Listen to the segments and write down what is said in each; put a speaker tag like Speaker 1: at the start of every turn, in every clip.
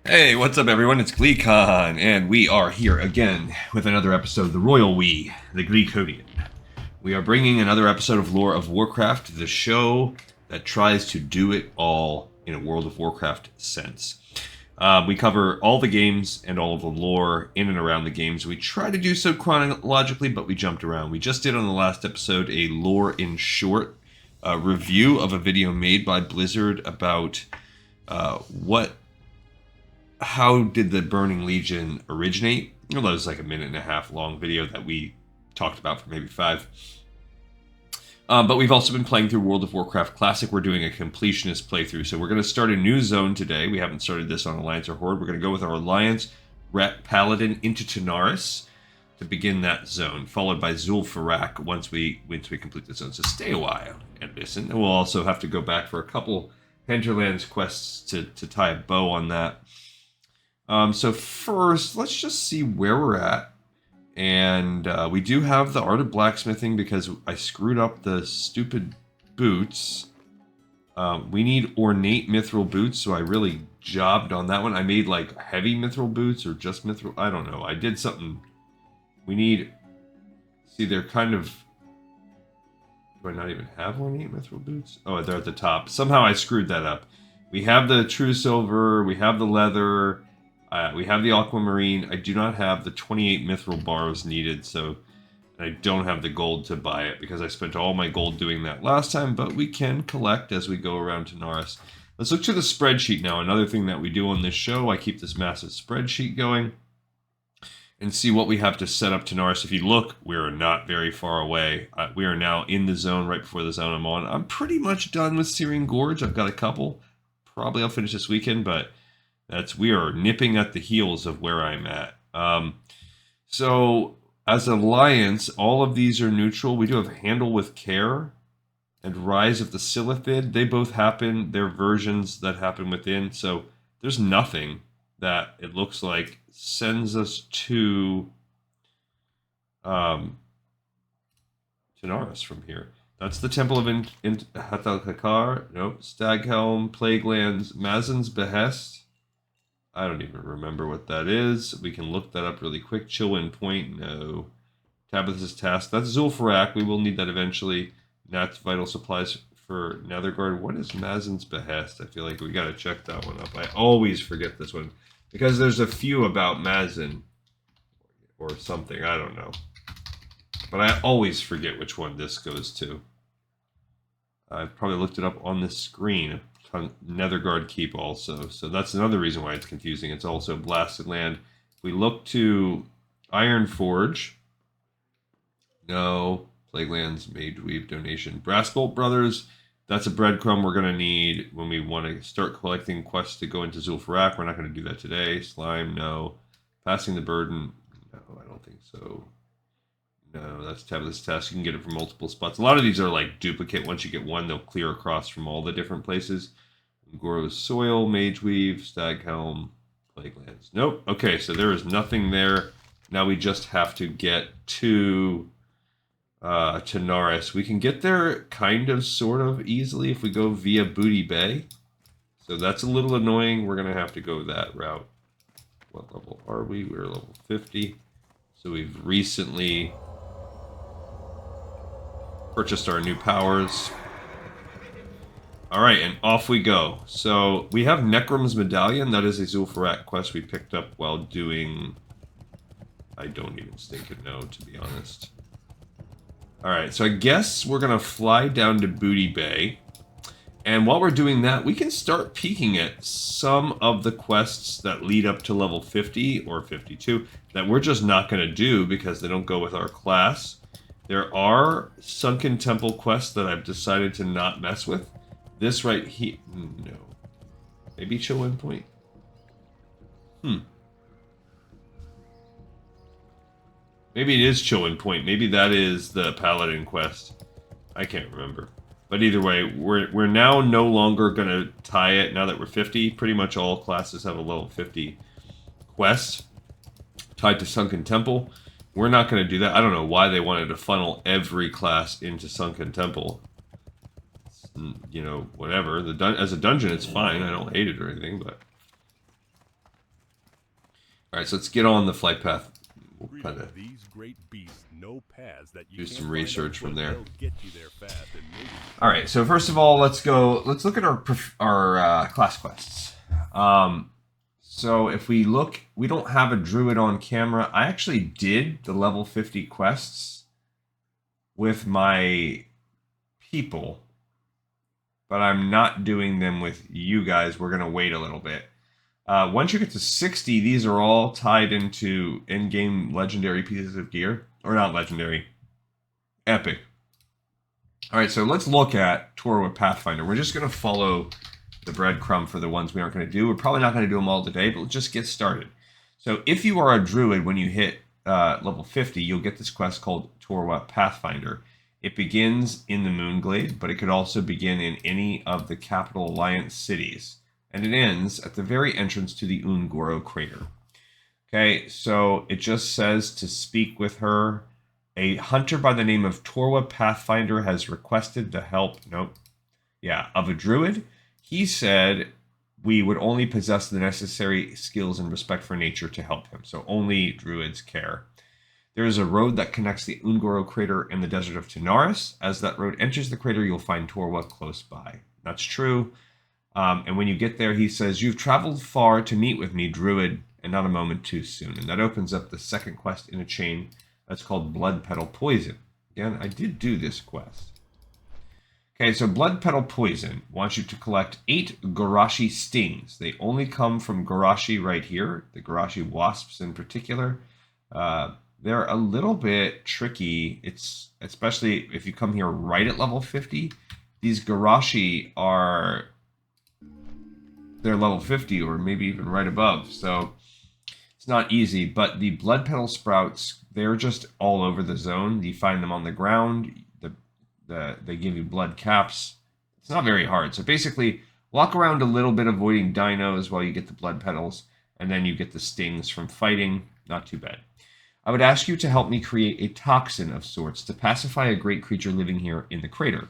Speaker 1: Hey, what's up, everyone? It's GleeCon, and we are here again with another episode of the Royal We, the Gleecodian. We are bringing another episode of Lore of Warcraft, the show that tries to do it all in a World of Warcraft sense. We cover all the games and all of the lore in and around the games. We try to do so chronologically, but we jumped around. We just did on the last episode a lore in short review of a video made by Blizzard about how did the Burning Legion originate? Well, that was like a minute and a half long video that we talked about for maybe 5. But we've also been playing through World of Warcraft Classic. We're doing a completionist playthrough. So we're going to start a new zone today. We haven't started this on Alliance or Horde. We're going to go with our Alliance Paladin into Tanaris to begin that zone, followed by Zul'Farrak once we complete the zone. So stay a while and listen. And we'll also have to go back for a couple Hinterlands quests to tie a bow on that. So first, let's just see where we're at. And we do have the Art of Blacksmithing because I screwed up the stupid boots. We need ornate mithril boots, so I really jobbed on that one. I made like heavy mithril boots or just mithril. I don't know. I did something. We need... See, they're kind of... Do I not even have ornate mithril boots? Oh, they're at the top. Somehow I screwed that up. We have the true silver. We have the leather. We have the aquamarine. I do not have the 28 mithril bars needed, so I don't have the gold to buy it because I spent all my gold doing that last time, but we can collect as we go around Tanaris. Let's look to the spreadsheet now. Another thing that we do on this show, I keep this massive spreadsheet going and see what we have to set up Tanaris. If you look, we're not very far away. We are now in the zone, right before the zone I'm on. I'm pretty much done with Syrian Gorge. I've got a couple. Probably I'll finish this weekend, but... we are nipping at the heels of where I'm at. So, as an alliance, all of these are neutral. We do have Handle with Care and Rise of the Silithid. They both happen. They're versions that happen within. So, there's nothing that it looks like sends us to Tanaris from here. That's the Temple of Hathal-Kakar. Nope. Staghelm, Plaguelands, Mazin's Behest. I don't even remember what that is. We can look that up really quick. Chillwind Point, no. Tabitha's Task, that's Zul'Farrak. We will need that eventually. That's vital supplies for Netherguard. What is Mazin's Behest? I feel like we got to check that one up. I always forget this one because there's a few about Mazin or something. I don't know. But I always forget which one this goes to. I've probably looked it up on the screen. Netherguard Keep also, so that's another reason why it's confusing. It's also Blasted Land. We look to Ironforge. No. Plaguelands, Mageweave donation. Brassbolt Brothers. That's a breadcrumb we're going to need when we want to start collecting quests to go into Zul'Farrak. We're not going to do that today. Slime, no. Passing the Burden. No, I don't think so. No, that's Tabitha's Task. You can get it from multiple spots. A lot of these are like duplicate. Once you get one, they'll clear across from all the different places. Goro's Soil, Mageweave, Staghelm, Plaguelands. Nope. Okay, so there is nothing there. Now we just have to get to Tanaris. We can get there kind of, sort of easily if we go via Booty Bay. So that's a little annoying. We're going to have to go that route. What level are we? We're level 50. So we've recently... purchased our new powers. Alright, and off we go. So, we have Necrom's Medallion. That is a Zul'Farrak quest we picked up while doing... I don't even stinking know, to be honest. Alright, so I guess we're going to fly down to Booty Bay. And while we're doing that, we can start peeking at some of the quests that lead up to level 50 or 52 that we're just not going to do because they don't go with our class. There are Sunken Temple quests that I've decided to not mess with. This right here... No. Maybe Chillwind Point? Maybe it is Chillwind Point. Maybe that is the Paladin quest. I can't remember. But either way, we're now no longer going to tie it now that we're 50. Pretty much all classes have a level 50 quest tied to Sunken Temple. We're not going to do that. I don't know why they wanted to funnel every class into Sunken Temple. You know, whatever. As a dungeon, it's fine. I don't hate it or anything, but... All right, so let's get on the flight path. We'll kind of
Speaker 2: these great beasts know paths that you
Speaker 1: do some research from there.
Speaker 2: Get you there fast and maybe...
Speaker 1: All right, so first of all, let's look at our class quests. So if we look, we don't have a druid on camera. I actually did the level 50 quests with my people, but I'm not doing them with you guys. We're going to wait a little bit. Once you get to 60, these are all tied into in-game legendary pieces of gear. Or not legendary, epic. All right, so let's look at Tour with Pathfinder. We're just going to follow the breadcrumb for the ones we aren't going to do. We're probably not going to do them all today, but let's just get started. So if you are a druid, when you hit level 50, you'll get this quest called Tour with Pathfinder. It begins in the Moonglade, but it could also begin in any of the Capital Alliance cities. And it ends at the very entrance to the Ungoro crater. Okay, so it just says to speak with her. A hunter by the name of Torwa Pathfinder has requested the help, of a druid. He said we would only possess the necessary skills and respect for nature to help him. So only druids care. There is a road that connects the Ungoro crater and the desert of Tanaris. As that road enters the crater, you'll find Torwa close by. That's true. And when you get there, he says, you've traveled far to meet with me, druid, and not a moment too soon. And that opens up the second quest in a chain that's called Blood Petal Poison. Again, I did do this quest. Okay, so Blood Petal Poison wants you to collect 8 Garashi stings. They only come from Garashi right here, the Garashi wasps in particular. They're a little bit tricky. It's especially if you come here right at level 50. These Garashi they're level 50 or maybe even right above. So it's not easy, but the blood petal sprouts, they're just all over the zone. You find them on the ground. They give you blood caps. It's not very hard. So basically, walk around a little bit avoiding dinos while you get the blood petals, and then you get the stings from fighting. Not too bad. I would ask you to help me create a toxin of sorts to pacify a great creature living here in the crater.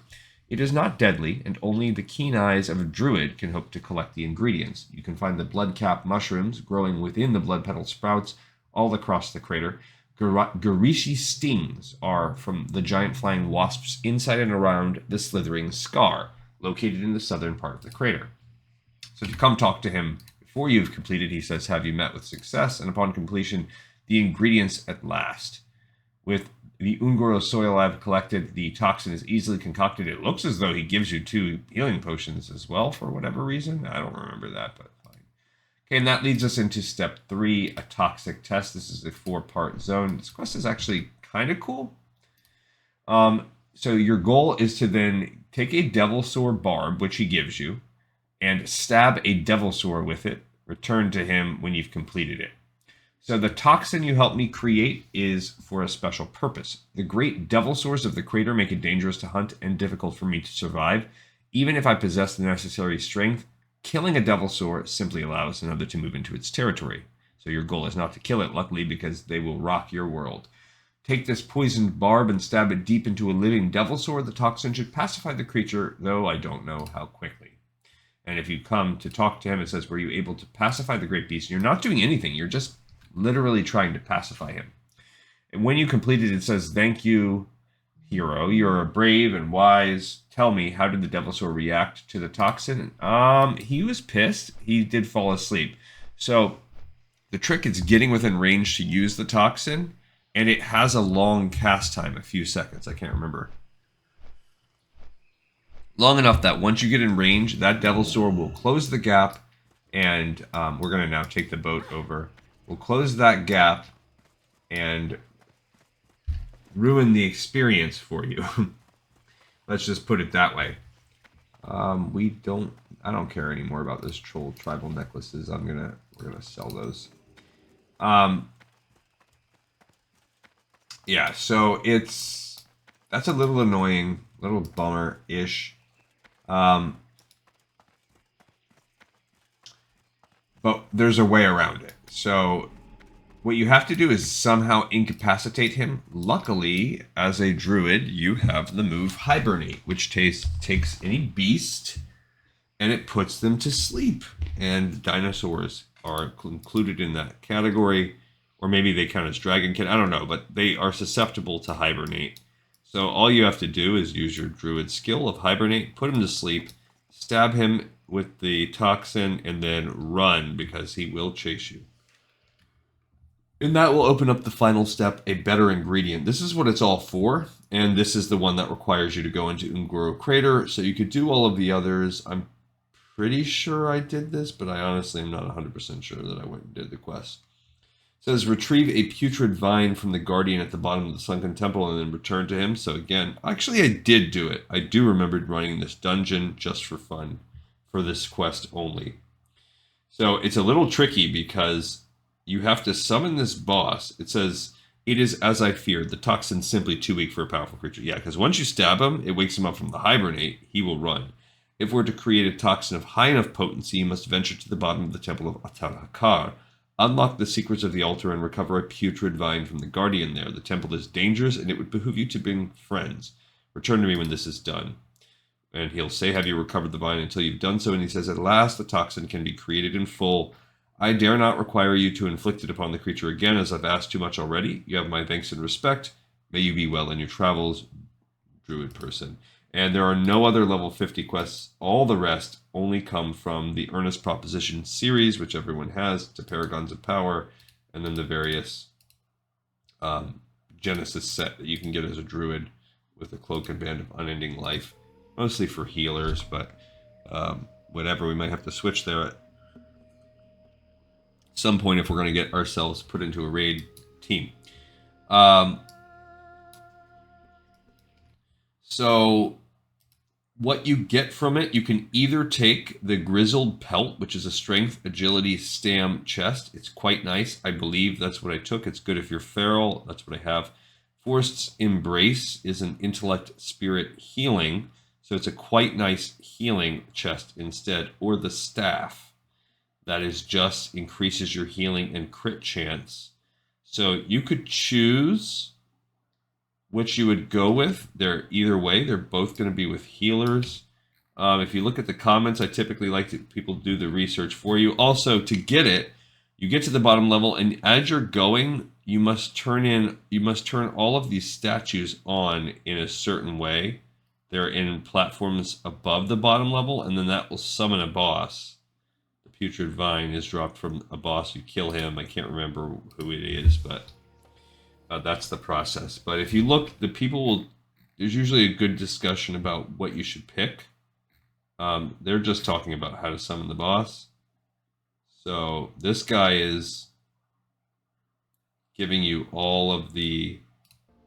Speaker 1: It is not deadly, and only the keen eyes of a druid can hope to collect the ingredients. You can find the blood-cap mushrooms growing within the blood petal sprouts all across the crater. Garishi stings are from the giant flying wasps inside and around the slithering scar, located in the southern part of the crater. So if you come talk to him before you've completed, he says, have you met with success? And upon completion, the ingredients at last. With the Ungoro soil I've collected, the toxin is easily concocted. It looks as though he gives you 2 healing potions as well for whatever reason. I don't remember that, but fine. Okay, and that leads us into step 3, a toxic test. This is a 4-part zone. This quest is actually kind of cool. So your goal is to then take a Devilsaur barb, which he gives you, and stab a Devilsaur with it. Return to him when you've completed it. So the toxin you helped me create is for a special purpose. The great Devilsaurs of the crater make it dangerous to hunt and difficult for me to survive. Even if I possess the necessary strength, killing a Devilsaur simply allows another to move into its territory. So your goal is not to kill it, luckily, because they will rock your world. Take this poisoned barb and stab it deep into a living Devilsaur. The toxin should pacify the creature, though I don't know how quickly. And if you come to talk to him, it says, were you able to pacify the great beast? You're not doing anything. You're just literally trying to pacify him. And when you complete it, it says, thank you, hero. You're brave and wise. Tell me, how did the Devilsaur react to the toxin? He was pissed. He did fall asleep. So the trick is getting within range to use the toxin, and it has a long cast time, a few seconds. I can't remember. Long enough that once you get in range, that Devilsaur will close the gap, and we're going to now take the boat over. We'll close that gap and ruin the experience for you. Let's just put it that way. I don't care anymore about those troll tribal necklaces. We're gonna sell those. Yeah, so that's a little annoying, little bummer-ish. But there's a way around it. So what you have to do is somehow incapacitate him. Luckily, as a druid, you have the move Hibernate, which takes any beast and it puts them to sleep. And dinosaurs are included in that category, or maybe they count as dragonkin. I don't know, but they are susceptible to hibernate. So all you have to do is use your druid skill of hibernate, put him to sleep, stab him with the toxin, and then run because he will chase you. And that will open up the final step, a better ingredient. This is what it's all for, and this is the one that requires you to go into Ungoro Crater. So you could do all of the others. I'm pretty sure I did this, but I honestly am not 100% sure that I went and did the quest. It says, retrieve a putrid vine from the guardian at the bottom of the sunken temple and then return to him. So again, actually I did do it. I do remember running this dungeon just for fun for this quest only. So it's a little tricky because you have to summon this boss. It says, it is as I feared. The toxin's simply too weak for a powerful creature. Yeah, because once you stab him, it wakes him up from the hibernate. He will run. If we're to create a toxin of high enough potency, you must venture to the bottom of the temple of Atarhakar, unlock the secrets of the altar, and recover a putrid vine from the guardian there. The temple is dangerous, and it would behoove you to bring friends. Return to me when this is done. And he'll say, have you recovered the vine until you've done so? And he says, at last the toxin can be created in full. I dare not require you to inflict it upon the creature again, as I've asked too much already. You have my thanks and respect. May you be well in your travels, druid person. And there are no other level 50 quests. All the rest only come from the Earnest Proposition series, which everyone has, to Paragons of Power, and then the various Genesis set that you can get as a druid with a cloak and band of unending life. Mostly for healers, but whatever, we might have to switch there at some point if we're going to get ourselves put into a raid team. So what you get from it, you can either take the Grizzled Pelt, which is a strength, agility, stam chest. It's quite nice. I believe that's what I took. It's good if you're feral. That's what I have. Forced's Embrace is an intellect, spirit, healing. So it's a quite nice healing chest instead. Or the Staff. That is just increases your healing and crit chance. So you could choose which you would go with. They're either way. They're both going to be with healers. If you look at the comments, I typically like to people do the research for you. Also, to get it, you get to the bottom level, and as you're going, you must turn all of these statues on in a certain way. They're in platforms above the bottom level, and then that will summon a boss. Putrid Vine is dropped from a boss. You kill him. I can't remember who it is, but that's the process. But if you look, there's usually a good discussion about what you should pick. They're just talking about how to summon the boss. So this guy is giving you all of the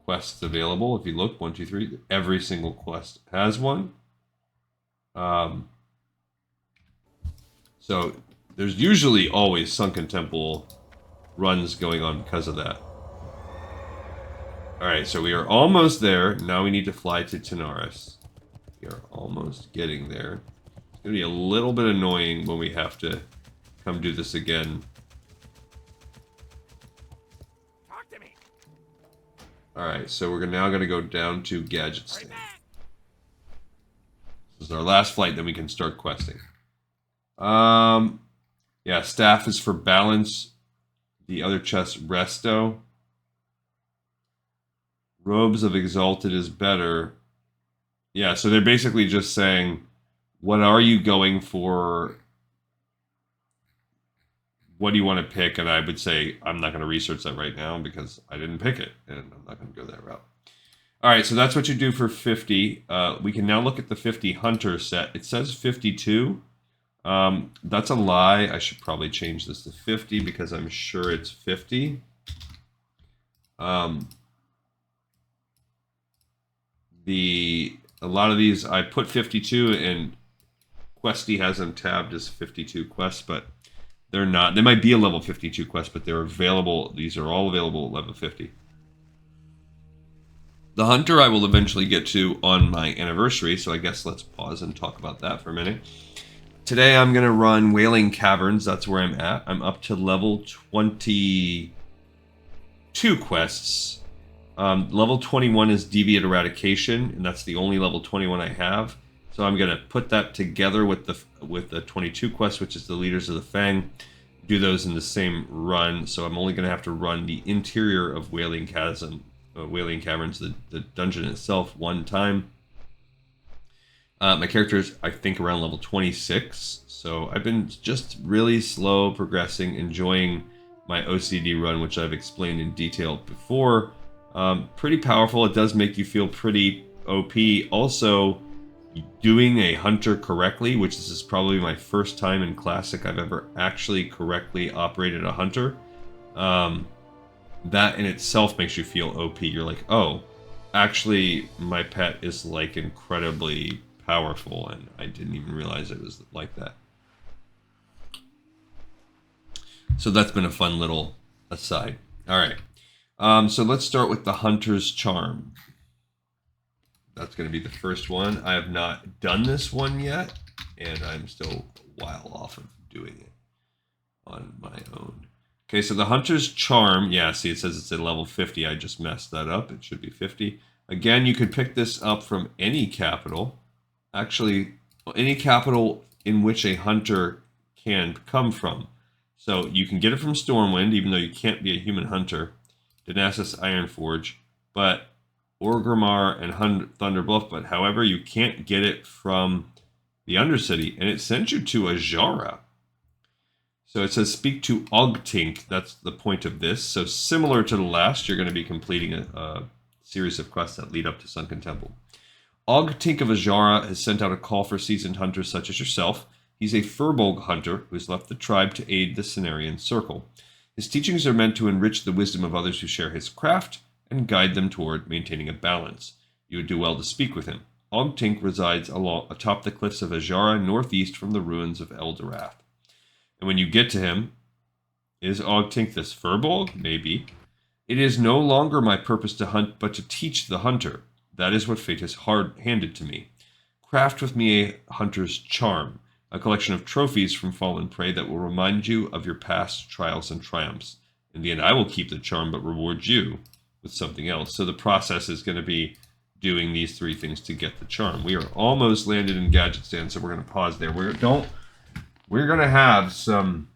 Speaker 1: quests available. If you look, 1, 2, 3, every single quest has one. So there's usually always Sunken Temple runs going on because of that. Alright, so we are almost there. Now we need to fly to Tanaris. We are almost getting there. It's going to be a little bit annoying when we have to come do this again.
Speaker 2: Talk to me.
Speaker 1: Alright, so we're now going to go down to Gadgetsting. This is our last flight, then we can start questing. Yeah, Staff is for balance. The other chest, Resto. Robes of Exalted is better. Yeah, so they're basically just saying, what are you going for? What do you want to pick? And I would say, I'm not going to research that right now because I didn't pick it, and I'm not going to go that route. All right, so that's what you do for 50. We can now look at the 50 Hunter set. It says 52. That's a lie. I should probably change this to 50 because I'm sure it's 50. A lot of these, I put 52 and Questy has them tabbed as 52 quests, but they're not. They might be a level 52 quest, but they're available. These are all available at level 50. The Hunter I will eventually get to on my anniversary, so I guess let's pause and talk about that for a minute. Today I'm going to run Wailing Caverns. That's where I'm at. I'm up to level 22 quests. Level 21 is Deviate Eradication, and that's the only level 21 I have. So I'm going to put that together with the 22 quest, which is the Leaders of the Fang. do those in the same run, so I'm only going to have to run the interior of Wailing Caverns, the dungeon itself, one time. My character is, I think, around level 26, so I've been just really slow progressing, enjoying my OCD run, which I've explained in detail before. Pretty powerful. It does make you feel pretty OP. Also, doing a hunter correctly, which this is probably my first time in Classic I've ever actually correctly operated a hunter. That in itself makes you feel OP. You're like, oh, actually, my pet is like incredibly powerful, and I didn't even realize it was like that. So that's been a fun little aside. All right. So let's start with the Hunter's Charm. That's going to be the first one. I have not done this one yet, and I'm still a while off of doing it on my own. Okay, so the Hunter's Charm, yeah, see, it says it's at level 50. I just messed that up. It should be 50. Again, you could pick this up from any capital. Actually, any capital in which a hunter can come from. So you can get it from Stormwind, even though you can't be a human hunter. Danasis Ironforge, but Orgrimmar and Thunderbluff, but however, you can't get it from the Undercity, and it sends you to Ajara. So it says speak to Ogtink. That's the point of this. So similar to the last, you're going to be completing a series of quests that lead up to Sunken Temple. Ogtink of Ajara has sent out a call for seasoned hunters such as yourself. He's a Furbolg hunter who has left the tribe to aid the Cenarian Circle. His teachings are meant to enrich the wisdom of others who share his craft and guide them toward maintaining a balance. You would do well to speak with him. Ogtink resides atop the cliffs of Ajara, northeast from the ruins of Eldorath. And when you get to him, is Ogtink this Furbolg? Maybe. It is no longer my purpose to hunt, but to teach the hunter. That is what fate has handed to me. Craft with me a hunter's charm, a collection of trophies from fallen prey that will remind you of your past trials and triumphs. In the end, I will keep the charm, but reward you with something else. So the process is going to be doing these three things to get the charm. We are almost landed in Gadgetstan, so we're going to pause there. We're going to have some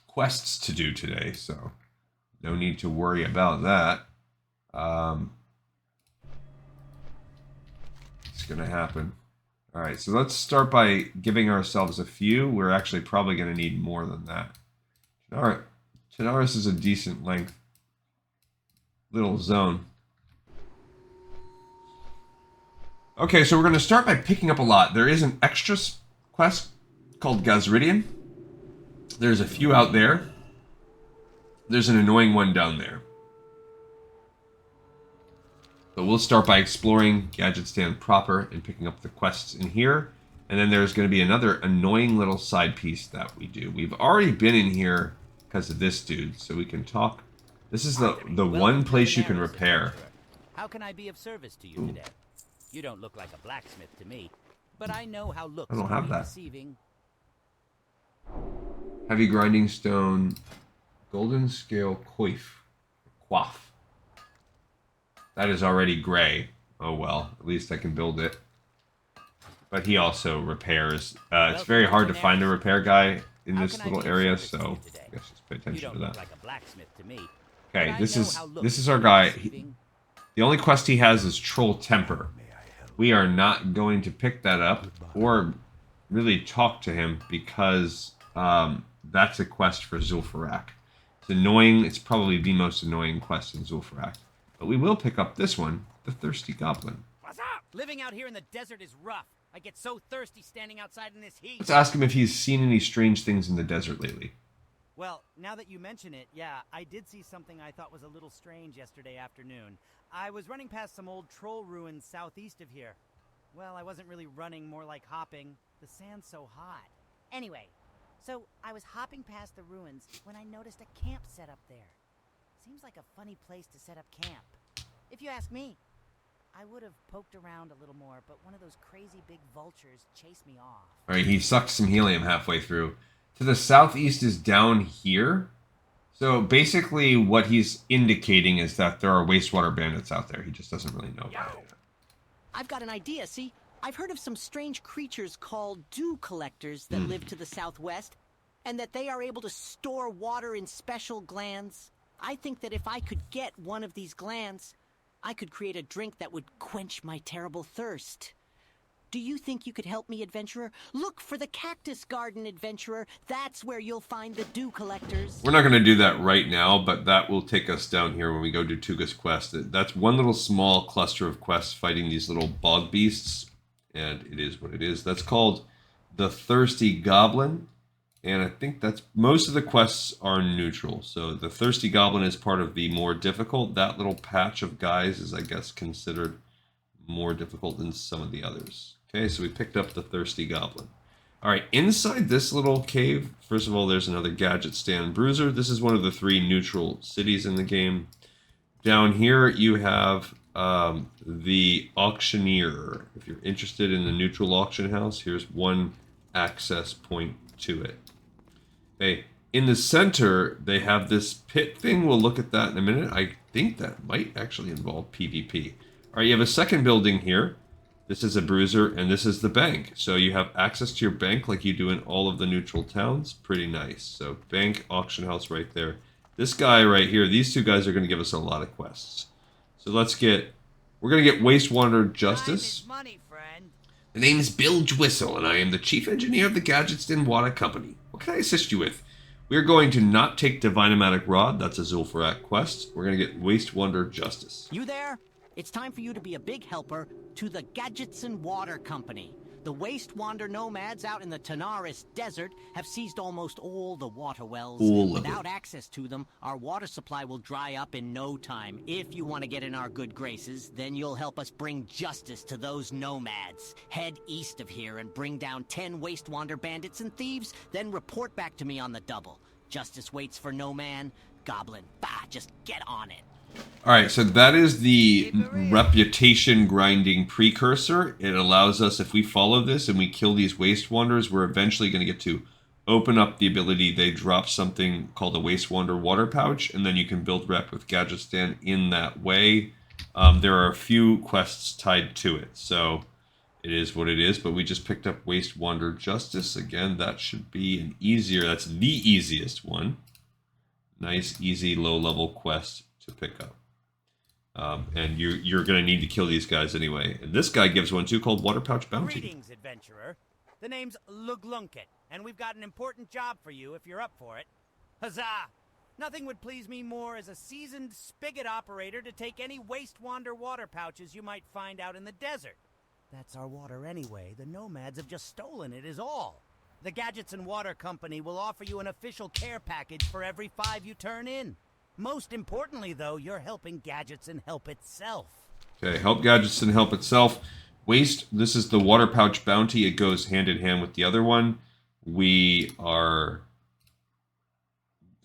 Speaker 1: quests to do today, so no need to worry about that. It's going to happen. All right, so let's start by giving ourselves a few. We're actually probably going to need more than that. All right, Tanaris is a decent length little zone. Okay, so we're going to start by picking up a lot. There is an extra quest called Gazridian. There's a few out there. There's an annoying one down there. But we'll start by exploring Gadgetstan proper and picking up the quests in here. And then there's going to be another annoying little side piece that we do. We've already been in here because of this dude, so we can talk. This is the one place you can repair.
Speaker 3: How can I be of service to you today? You don't look like a blacksmith to me, but I know how looks
Speaker 1: I don't have that.
Speaker 3: deceiving.
Speaker 1: Heavy grinding stone, golden scale quaff. That is already gray. Oh well, at least I can build it. But he also repairs. It's very hard to find a repair guy in this little area, so I guess just pay attention to that. Okay, this is our guy. The only quest he has is Troll Temper. We are not going to pick that up or really talk to him because that's a quest for Zul'Farrak. It's annoying. It's probably the most annoying quest in Zul'Farrak. But we will pick up this one, the Thirsty Goblin.
Speaker 3: What's up? Living out here in the desert is rough. I get so thirsty standing outside in this heat.
Speaker 1: Let's ask him if he's seen any strange things in the desert lately.
Speaker 3: Well, now that you mention it, yeah, I did see something I thought was a little strange yesterday afternoon. I was running past some old troll ruins southeast of here. Well, I wasn't really running, more like hopping. The sand's so hot.
Speaker 4: Anyway, so I was hopping past the ruins when I noticed a camp set up there. Seems like a funny place to set up camp. If you ask me, I would have poked around a little more, but one of those crazy big vultures chased me off.
Speaker 1: Alright, he sucked some helium halfway through. To the southeast is down here. So basically what he's indicating is that there are wastewater bandits out there. He just doesn't really know about it.
Speaker 5: I've got an idea, see? I've heard of some strange creatures called dew collectors that live to the southwest. and that they are able to store water in special glands. I think that if I could get one of these glands, I could create a drink that would quench my terrible thirst. Do you think you could help me, adventurer? Look for the cactus garden, adventurer. That's where you'll find the dew collectors.
Speaker 1: We're not going to do that right now, but that will take us down here when we go do Tuga's quest. That's one little small cluster of quests fighting these little bog beasts, and it is what it is. That's called the Thirsty Goblin, and I think that's most of the quests are neutral. So the Thirsty Goblin is part of the more difficult. That little patch of guys is, I guess, considered more difficult than some of the others. Okay, so we picked up the Thirsty Goblin. All right, inside this little cave, first of all, there's another Gadget Stand Bruiser. This is one of the 3 neutral cities in the game. Down here, you have the Auctioneer. If you're interested in the neutral auction house, here's one access point to it. Okay, in the center, they have this pit thing. We'll look at that in a minute. I think that might actually involve PvP. All right, you have a second building here. This is a bruiser, and this is the bank. So you have access to your bank like you do in all of the neutral towns. Pretty nice. So bank, auction house right there. This guy right here, these 2 guys are going to give us a lot of quests. So we're going to get Wastewander Justice.
Speaker 3: Time is money, friend.
Speaker 1: The name is Bill Dwissel, and I am the chief engineer of the Gadgetston Water Company. What can I assist you with? We're going to not take Divine-O-Matic Rod. That's a Zul'Farrak quest. We're going to get Wastewander Justice.
Speaker 5: You there? It's time for you to be a big helper to the Gadgetston Water Company. The Wastewander nomads out in the Tanaris desert have seized almost all the water wells. Without access to them, our water supply will dry up in no time. If you want to get in our good graces, then you'll help us bring justice to those nomads. Head east of here and bring down 10 Wastewander bandits and thieves, then report back to me on the double. Justice waits for no man. Goblin, just get on it.
Speaker 1: All right, so that is the reputation grinding precursor. It allows us, if we follow this and we kill these Wastewanders, we're eventually going to get to open up the ability. They drop something called a Wastewander water pouch, and then you can build rep with Gadgetstan in that way. There are a few quests tied to it, so it is what it is, but we just picked up Wastewander Justice. Again, that should be an easier, that's the easiest one. Nice, easy, low-level quest to pick up. And you're going to need to kill these guys anyway. And this guy gives one too called Water Pouch Bounty.
Speaker 3: Greetings, adventurer. The name's Luglunket, and we've got an important job for you if you're up for it. Huzzah! Nothing would please me more as a seasoned spigot operator to take any Wastewander water pouches you might find out in the desert. That's our water anyway. The nomads have just stolen it is all. The Gadgetston Water Company will offer you an official care package for every 5 you turn in. Most importantly, though, you're helping Gadgetston help itself.
Speaker 1: Okay, help Gadgetston help itself. This is the Water Pouch Bounty. It goes hand in hand with the other one. We are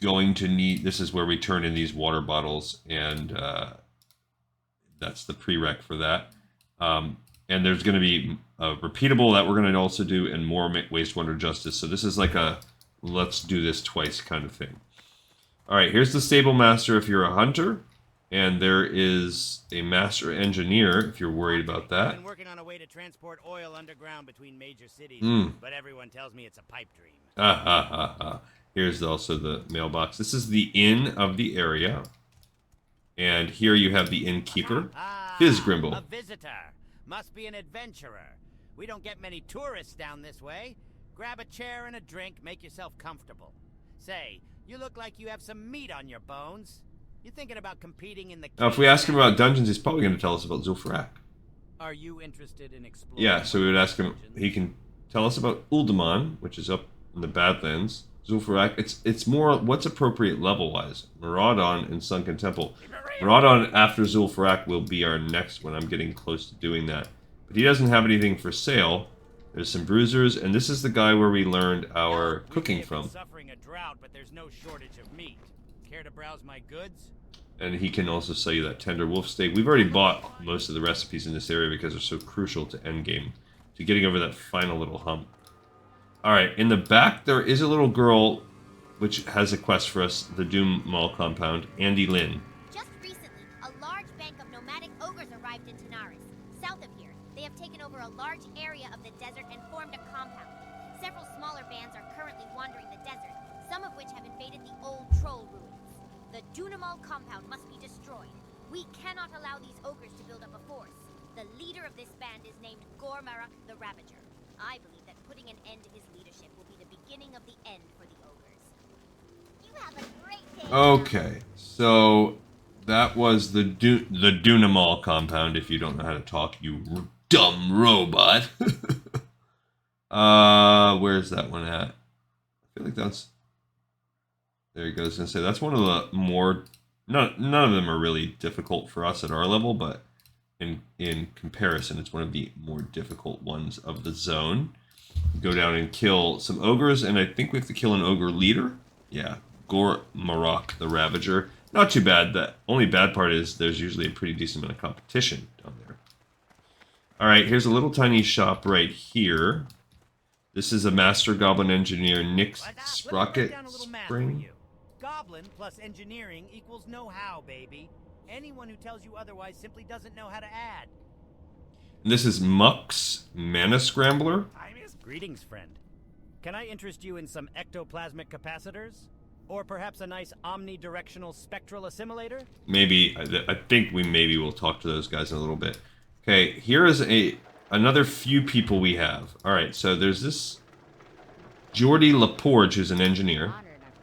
Speaker 1: going to need, this is where we turn in these water bottles, and that's the prereq for that. And there's going to be a repeatable that we're going to also do, and more Wastewander Justice. So this is like a let's do this twice kind of thing. All right, here's the Stable Master if you're a hunter, and there is a Master Engineer if you're worried about that.
Speaker 3: I've been working on a way to transport oil underground between major cities, but everyone tells me it's a pipe dream.
Speaker 1: Here's also the mailbox. This is the inn of the area, and here you have the innkeeper, Fizzgrimble.
Speaker 3: A visitor. Must be an adventurer. We don't get many tourists down this way. Grab a chair and a drink, make yourself comfortable. Say, you look like you have some meat on your bones. You thinking about competing in the...
Speaker 1: Now, if we ask him about dungeons, he's probably going to tell us about Zul'Farrak.
Speaker 3: Are you interested in exploring?
Speaker 1: Yeah, so we would ask him... He can tell us about Uldaman, which is up in the Badlands. Zul'Farrak, it's more... What's appropriate level-wise? Maraudon and Sunken Temple. Maraudon after Zul'Farrak will be our next one. I'm getting close to doing that. But he doesn't have anything for sale. There's some bruisers, and this is the guy where we learned our cooking from.
Speaker 3: Suffering a drought, but there's no shortage of meat. Care to browse my goods?
Speaker 1: And he can also sell you that tender wolf steak. We've already bought most of the recipes in this area because they're so crucial to endgame, to getting over that final little hump. Alright, in the back there is a little girl which has a quest for us, the Doom Mall compound, Andy Lynn.
Speaker 6: Just recently, a large bank of nomadic ogres arrived in Tanaris, south of here. They have taken over a large area of the desert and formed a compound. Several smaller bands are currently wandering the desert, some of which have invaded the old troll ruins. The Dunamal compound must be destroyed. We cannot allow these ogres to build up a force. The leader of this band is named Gormaruk the Ravager. I believe that putting an end to his leadership will be the beginning of the end for the ogres. You have a great day.
Speaker 1: Okay, so that was the Dunamal compound. If you don't know how to talk, you dumb robot. Where's that one at? I feel like that's... There you go. I was gonna say that's one of the more... None of them are really difficult for us at our level, but in comparison, it's one of the more difficult ones of the zone. Go down and kill some ogres, and I think we have to kill an ogre leader. Yeah, Gormaruk the Ravager. Not too bad. The only bad part is there's usually a pretty decent amount of competition down there. Alright, here's a little tiny shop right here. This is a Master Goblin Engineer, Nick's Sprocket Spring.
Speaker 3: Goblin plus engineering equals know-how, baby. Anyone who tells you otherwise simply doesn't know how to add.
Speaker 1: And this is Muck's Mana Scrambler.
Speaker 3: Greetings, friend. Can I interest you in some ectoplasmic capacitors? Or perhaps a nice omnidirectional spectral assimilator?
Speaker 1: Maybe. I think we maybe will talk to those guys in a little bit. Okay, here is another few people we have. Alright, so there's this Geordie Laporge, who's an engineer.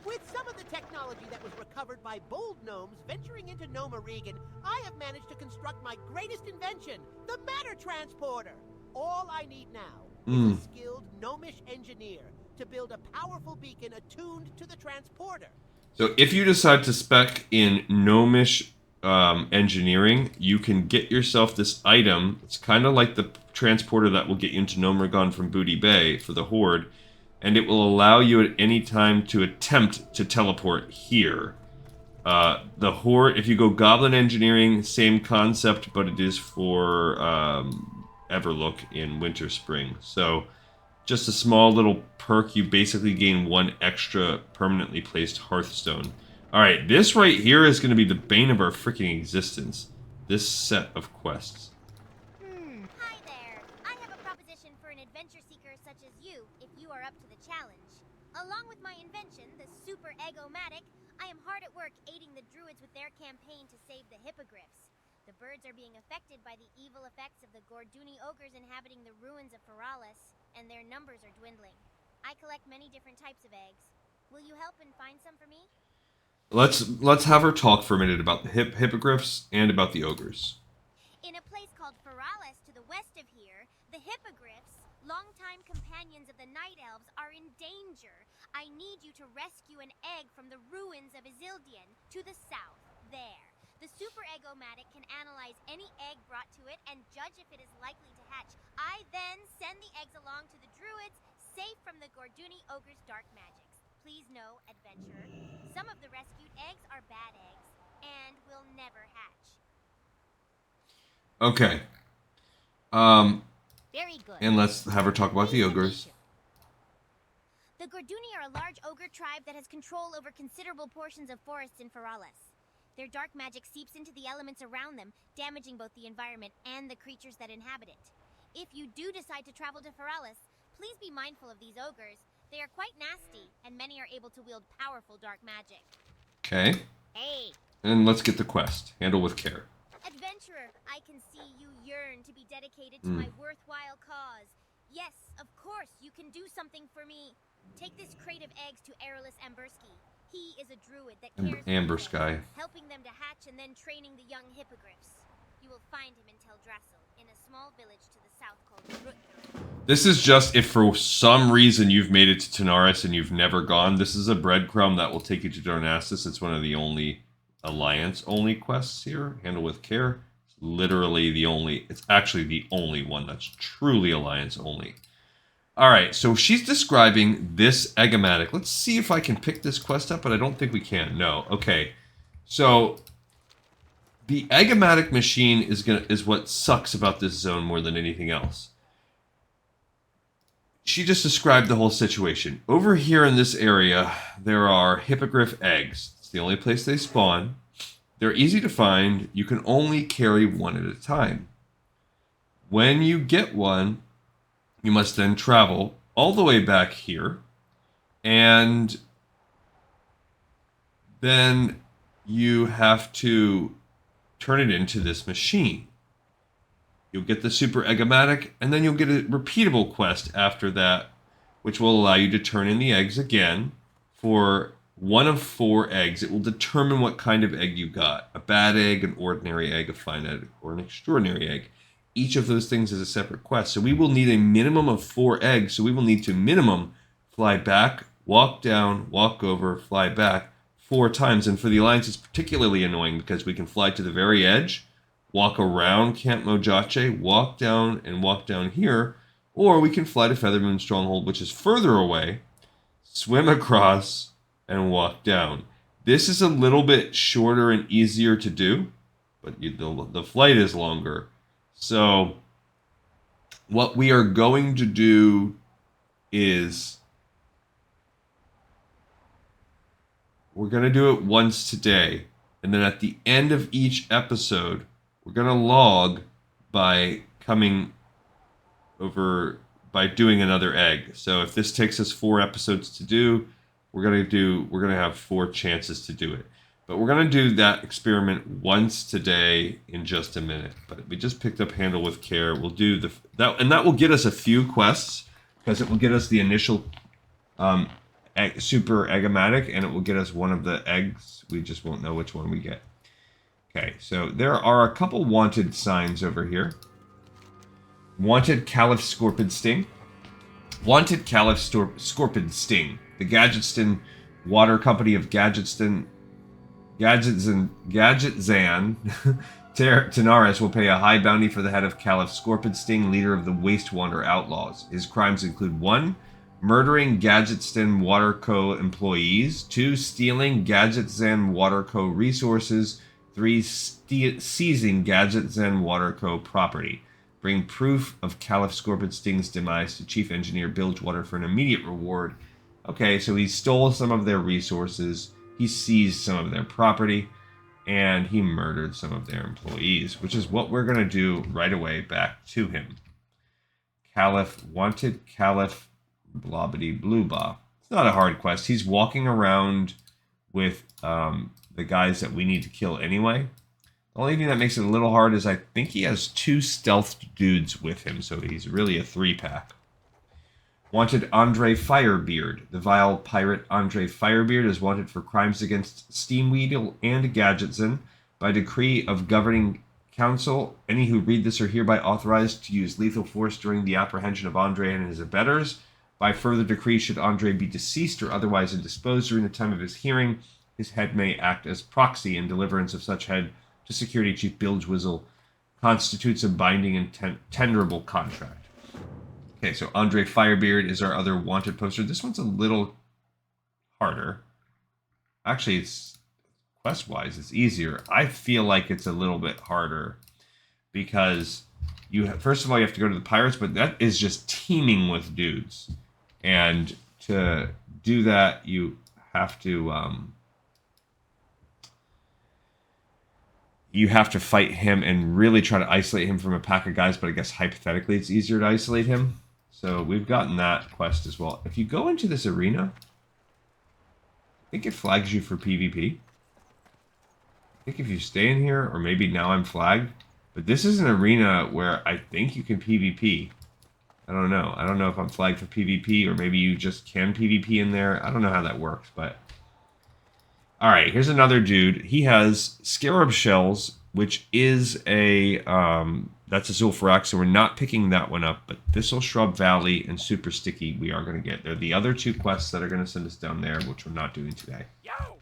Speaker 7: With some of the technology that was recovered by bold gnomes venturing into Noma Regan, I have managed to construct my greatest invention, the matter transporter. All I need now is a skilled gnomish engineer to build a powerful beacon attuned to the transporter.
Speaker 1: So if you decide to spec in gnomish engineering, you can get yourself this item. It's kind of like the transporter that will get you into Gnomeregan from Booty Bay for the Horde, and it will allow you at any time to attempt to teleport here. The Horde, if you go Goblin Engineering, same concept, but it is for Everlook in Winter Spring. So just a small little perk. You basically gain one extra permanently placed Hearthstone. Alright, this right here is going to be the bane of our freaking existence. This set of quests.
Speaker 6: Hi there. I have a proposition for an adventure seeker such as you, if you are up to the challenge. Along with my invention, the Super Egg-O-Matic, I am hard at work aiding the druids with their campaign to save the hippogriffs. The birds are being affected by the evil effects of the Gorduni ogres inhabiting the ruins of Feralis, and their numbers are dwindling. I collect many different types of eggs. Will you help and find some for me?
Speaker 1: Let's have her talk for a minute about the hippogriffs and about the ogres.
Speaker 6: In a place called Feralis to the west of here, the hippogriffs, longtime companions of the night elves, are in danger. I need you to rescue an egg from the ruins of Isildian to the south, there. The Super Egg-O-Matic can analyze any egg brought to it and judge if it is likely to hatch. I then send the eggs along to the druids, safe from the Gorduni ogre's dark magics. Please know, adventurer, some of the rescued eggs are bad eggs and will never hatch.
Speaker 1: Okay.
Speaker 6: Very good.
Speaker 1: And let's have her talk about the ogres.
Speaker 6: The Gorduni are a large ogre tribe that has control over considerable portions of forests in Feralis. Their dark magic seeps into the elements around them, damaging both the environment and the creatures that inhabit it. If you do decide to travel to Feralis, please be mindful of these ogres. They are quite nasty, and many are able to wield powerful dark magic.
Speaker 1: Okay.
Speaker 6: Hey!
Speaker 1: And let's get the quest. Handle with care.
Speaker 6: Adventurer, I can see you yearn to be dedicated to my worthwhile cause. Yes, of course, you can do something for me. Take this crate of eggs to Erelus Amberski. He is a druid that cares
Speaker 1: Amber
Speaker 6: for
Speaker 1: Sky.
Speaker 6: them, helping them to hatch and then training the young hippogriffs. You will find him in Teldrassil, in a small village to the south called Rutger.
Speaker 1: This is just if for some reason you've made it to Tanaris and you've never gone. This is a breadcrumb that will take you to Darnassus. It's one of the only Alliance-only quests here. Handle with care. It's literally the only... It's actually the only one that's truly Alliance-only. Alright, so she's describing this Egg-O-Matic. Let's see if I can pick this quest up, but I don't think we can. No. Okay. So, the Egg-O-Matic machine is what sucks about this zone more than anything else. She just described the whole situation. Over here in this area, there are hippogriff eggs. It's the only place they spawn. They're easy to find. You can only carry one at a time. When you get one, you must then travel all the way back here, and then you have to turn it into this machine. You'll get the Super Egg-O-Matic, and then you'll get a repeatable quest after that, which will allow you to turn in the eggs again for one of 4 eggs. It will determine what kind of egg you got. A bad egg, an ordinary egg, a fine egg, or an extraordinary egg. Each of those things is a separate quest. So we will need a minimum of 4 eggs. So we will need to minimum fly back, walk down, walk over, fly back 4 times. And for the Alliance, it's particularly annoying because we can fly to the very edge, walk around Camp Mojache, walk down and walk down here, or we can fly to Feathermoon Stronghold, which is further away, swim across, and walk down. This is a little bit shorter and easier to do, but the flight is longer. So what we are going to do is we're going to do it once today, and then at the end of each episode, we're going to log by coming over by doing another egg. So if this takes us 4 episodes to do, we're going to have 4 chances to do it. But we're going to do that experiment once today in just a minute. But we just picked up Handle with Care. We'll do that will get us a few quests, because it will get us the initial Super Egg-O-Matic, and it will get us one of the eggs. We just won't know which one we get. Okay, so there are a couple wanted signs over here. Wanted Caliph Scorpidsting. Wanted Caliph Scorpidsting. The Gadgetzan Water Company of Gadgetzan Tanaris will pay a high bounty for the head of Caliph Scorpidsting, leader of the Wastewander Outlaws. His crimes include 1. Murdering Gadgetzan Water Co. employees. 2. Stealing Gadgetzan Water Co. resources. 3. Seizing Gadgetzan Water Co. property. Bring proof of Caliph Scorpidsting's demise to Chief Engineer Bilgewater for an immediate reward. Okay, so he stole some of their resources, he seized some of their property, and he murdered some of their employees, which is what we're going to do right away back to him. Caliph, wanted Caliph, blobbity blooba. It's not a hard quest. He's walking around with the guys that we need to kill anyway. The only thing that makes it a little hard is I think he has 2 stealthed dudes with him, so he's really a 3-pack. Wanted Andre Firebeard. The vile pirate Andre Firebeard is wanted for crimes against Steamweedle and Gadgetzan. By decree of governing council, any who read this are hereby authorized to use lethal force during the apprehension of Andre and his abettors. By further decree, should Andre be deceased or otherwise indisposed during the time of his hearing, his head may act as proxy, and deliverance of such head to Security Chief Bilgewizzle constitutes a binding and tenderable contract. Okay, so Andre Firebeard is our other wanted poster. This one's a little harder. Actually, it's quest-wise, it's easier. I feel like it's a little bit harder because first of all, you have to go to the pirates, but that is just teeming with dudes. And to do that, you have to fight him and really try to isolate him from a pack of guys, but I guess hypothetically it's easier to isolate him. So we've gotten that quest as well. If you go into this arena, I think it flags you for PvP. I think if you stay in here, or maybe now I'm flagged, but this is an arena where I think you can PvP. I don't know. I don't know if I'm flagged for PvP, or maybe you just can PvP in there. I don't know how that works, but... Alright, here's another dude. He has Scarab Shells, which is a... that's a Zul'Farrak, so we're not picking that one up, but Thistle Shrub Valley and Super Sticky we are going to get. They're the other 2 quests that are going to send us down there, which we're not doing today.
Speaker 2: Yo!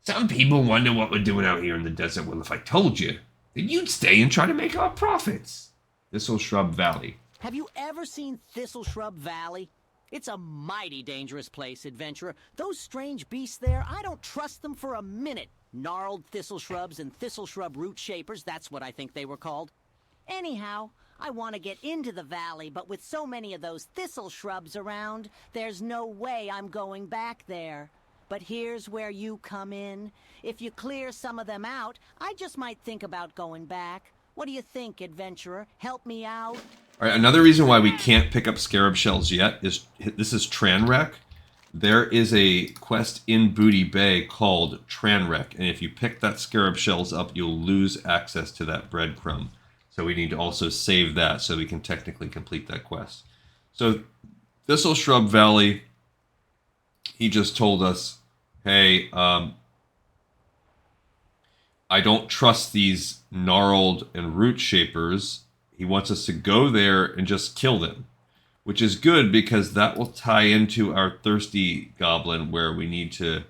Speaker 1: Some people wonder what we're doing out here in the desert. Well, if I told you, then you'd stay and try to make our profits. Thistle Shrub Valley.
Speaker 5: Have you ever seen Thistle Shrub Valley? It's a mighty dangerous place, adventurer. Those strange beasts there, I don't trust them for a minute. Gnarled thistle shrubs and thistle shrub root shapers, that's what I think they were called. Anyhow, I want to get into the valley, but with so many of those thistle shrubs around, there's no way I'm going back there. But here's where you come in. If you clear some of them out, I just might think about going back. What do you think, adventurer? Help me out?
Speaker 1: All right, another reason why we can't pick up scarab shells yet is this is Tranwreck. There is a quest in Booty Bay called Tranwreck, and if you pick that scarab shells up, you'll lose access to that breadcrumb. So we need to also save that so we can technically complete that quest. So Thistle Shrub Valley, he just told us, hey, I don't trust these gnarled and root shapers. He wants us to go there and just kill them, which is good because that will tie into our thirsty goblin where we need to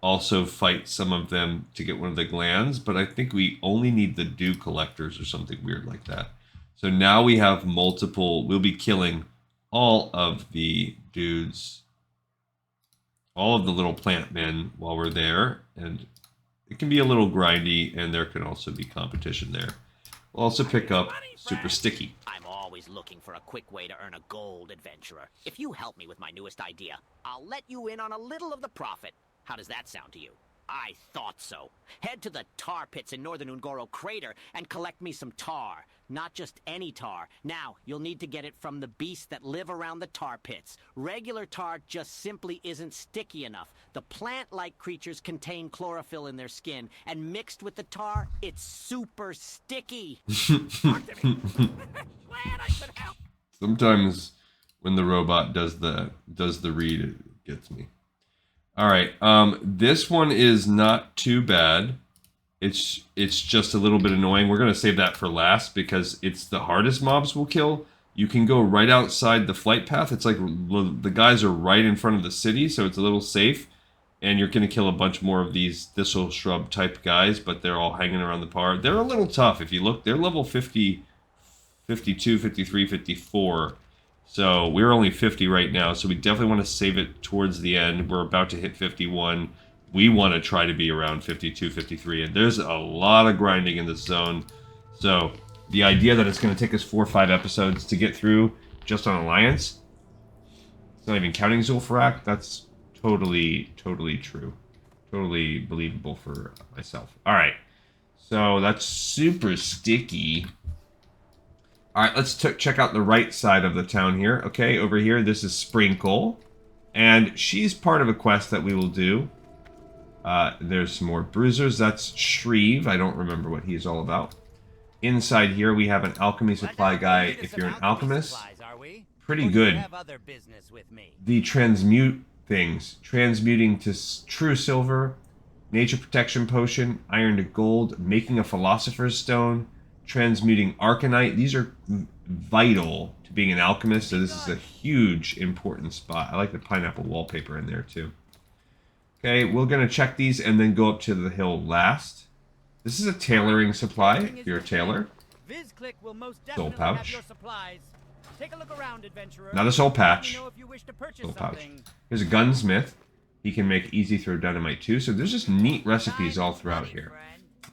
Speaker 1: also fight some of them to get one of the glands, but I think we only need the dew collectors or something weird like that. So now we have multiple, we'll be killing all of the dudes, all of the little plant men while we're there, and it can be a little grindy, and there can also be competition there. We'll also pick up Super Sticky.
Speaker 5: I'm always looking for a quick way to earn a gold, adventurer. If you help me with my newest idea, I'll let you in on a little of the profit. How does that sound to you? I thought so. Head to the tar pits in northern Ungoro Crater and collect me some tar. Not just any tar. Now, you'll need to get it from the beasts that live around the tar pits. Regular tar just simply isn't sticky enough. The plant-like creatures contain chlorophyll in their skin, and mixed with the tar, it's super sticky.
Speaker 2: Talk to me. Glad I could help.
Speaker 1: Sometimes when the robot does the read, it gets me. All right, this one is not too bad. It's just a little bit annoying. We're going to save that for last because it's the hardest mobs we'll kill. You can go right outside the flight path. It's like the guys are right in front of the city, so it's a little safe. And you're going to kill a bunch more of these thistle shrub type guys, but they're all hanging around the par. They're a little tough. If you look, they're level 50, 52, 53, 54. So we're only 50 right now, so we definitely want to save it towards the end. We're about to hit 51. We want to try to be around 52, 53, and there's a lot of grinding in this zone. So the idea that it's going to take us 4 or 5 episodes to get through just on Alliance, it's not even counting Zul'Farrak, that's totally true. Totally believable for myself. All right, so that's super sticky. All right, let's check out the right side of the town here. Okay, over here, this is Sprinkle. And she's part of a quest that we will do. There's some more bruisers. That's Shreve. I don't remember what he's all about. Inside here, we have an alchemy supply guy. If you're an alchemist, pretty good. The transmute things. Transmuting to true silver, nature protection potion, iron to gold, making a philosopher's stone, transmuting arcanite. These are vital to being an alchemist, so this is a huge important spot. I like the pineapple wallpaper in there too. Okay, we're going to check these and then go up to the hill last. This is a tailoring supply if you're a tailor. Soul pouch.
Speaker 3: Take a look around, adventurer.
Speaker 1: Not a soul patch.
Speaker 3: Soul
Speaker 1: pouch. Here's a gunsmith. He can make easy throw dynamite too. So there's just neat recipes all throughout here.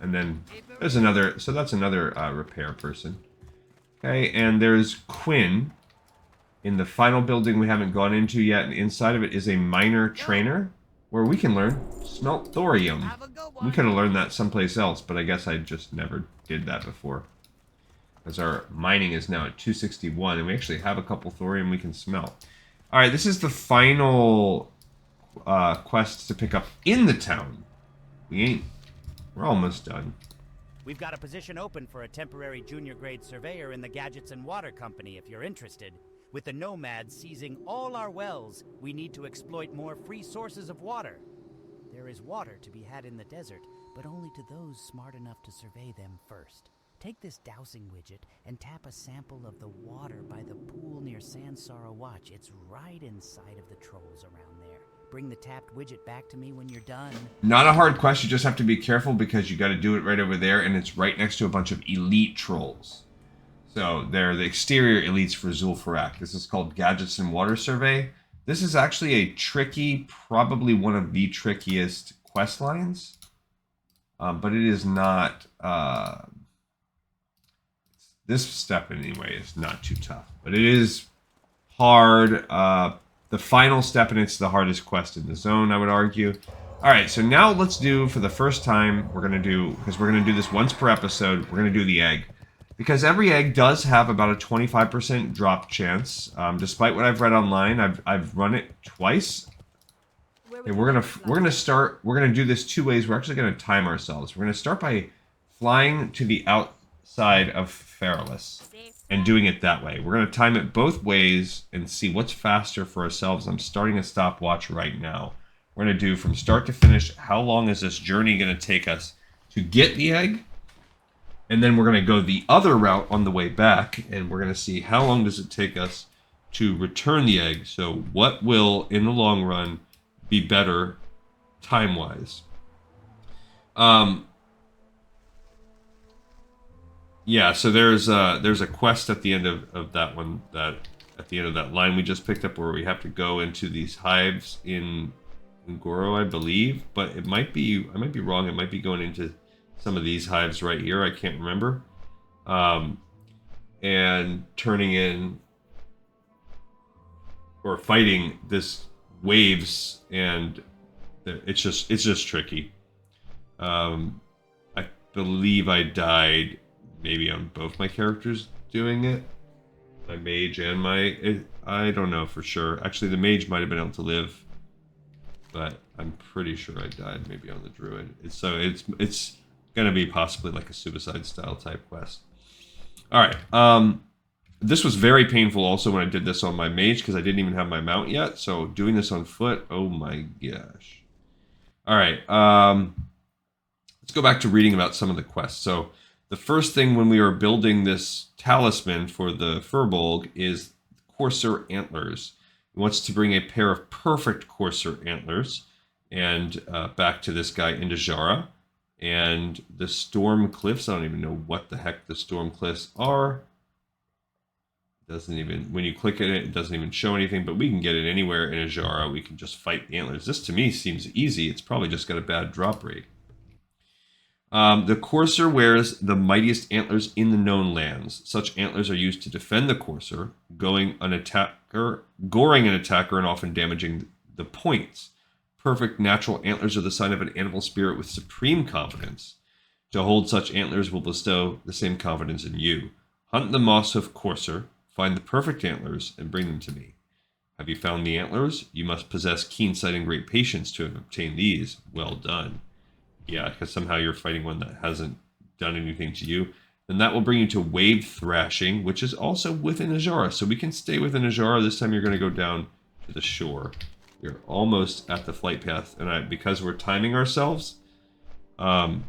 Speaker 1: And then there's another, so that's another repair person. Okay, and there's Quinn in the final building we haven't gone into yet, and inside of it is a miner trainer where we can learn smelt thorium. We could have learned that someplace else, but I guess I just never did that before. Because our mining is now at 261, and we actually have a couple thorium we can smelt. Alright, this is the final quest to pick up in the town. We're almost done.
Speaker 3: We've got a position open for a temporary junior grade surveyor in the Gadgets and Water Company if you're interested. With the nomads seizing all our wells, we need to exploit more free sources of water. There is water to be had in the desert, but only to those smart enough to survey them first. Take this dowsing widget and tap a sample of the water by the pool near Sansara Watch. It's right inside of the trolls around there. Bring the tapped widget back to me when you're done.
Speaker 1: Not a hard quest, you just have to be careful because you got to do it right over there, and it's right next to a bunch of elite trolls. So they're the exterior elites for Zul'Farrak. This is called Gadgets and Water Survey. This is actually a tricky, probably one of the trickiest quest lines. But it is not... this step, anyway, is not too tough. But it is hard. The final step, and it's the hardest quest in the zone, I would argue. Alright, so now let's do, for the first time, we're going to do, because we're going to do this once per episode, we're going to do the egg. because every egg does have about a 25% drop chance. Despite what I've read online, I've run it twice. Okay, we're gonna do this 2 ways. We're actually gonna time ourselves. We're gonna start by flying to the outside of Feralis and doing it that way. We're gonna time it both ways and see what's faster for ourselves. I'm starting a stopwatch right now. We're gonna do from start to finish. How long is this journey gonna take us to get the egg? And then we're going to go the other route on the way back, and we're going to see how long does it take us to return the egg. So what will, in the long run, be better time-wise? Yeah, so there's a quest at the end of that one, that at the end of that line we just picked up, where we have to go into these hives in Goro, I believe. But it might be, I might be wrong. It might be going into some of these hives right here, I can't remember. And turning in or fighting this waves, and it's just tricky. I believe I died maybe on both my characters doing it. My mage and I don't know for sure. Actually, the mage might have been able to live, but I'm pretty sure I died maybe on the druid. It's gonna be possibly like a suicide style type quest. All right. This was very painful also when I did this on my mage, because I didn't even have my mount yet. So doing this on foot, oh my gosh. All right. Let's go back to reading about some of the quests. So the first thing when we are building this talisman for the Furbolg is Courser Antlers. He wants to bring a pair of perfect Courser Antlers, and back to this guy Indajara. And the Storm Cliffs, I don't even know what the heck the Storm Cliffs are. Doesn't even, when you click at it, it doesn't even show anything, but we can get it anywhere in Ajara. We can just fight the antlers. This to me seems easy. It's probably just got a bad drop rate. The Courser wears the mightiest antlers in the known lands. Such antlers are used to defend the Courser, goring an attacker, and often damaging the points. Perfect natural antlers are the sign of an animal spirit with supreme confidence. To hold such antlers will bestow the same confidence in you. Hunt the Mosshoof Courser, find the perfect antlers, and bring them to me. Have you found the antlers? You must possess keen sight and great patience to have obtained these. Well done. Yeah, because somehow you're fighting one that hasn't done anything to you. Then that will bring you to Wave Thrashing, which is also within Ajara. So we can stay within Ajara. This time you're going to go down to the shore. You're almost at the flight path, and because we're timing ourselves, I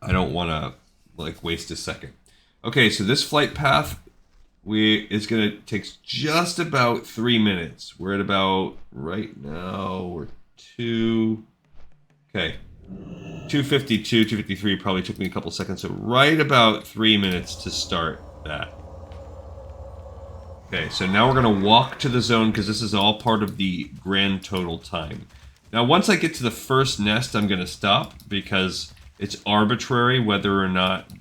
Speaker 1: don't want to waste a second. Okay, so this flight path is going to take just about 3 minutes. We're at about, right now, we're 252, 253 probably took me a couple seconds, so right about 3 minutes to start that. Okay, so now we're going to walk to the zone, because this is all part of the grand total time. Now, once I get to the first nest, I'm going to stop, because it's arbitrary whether or not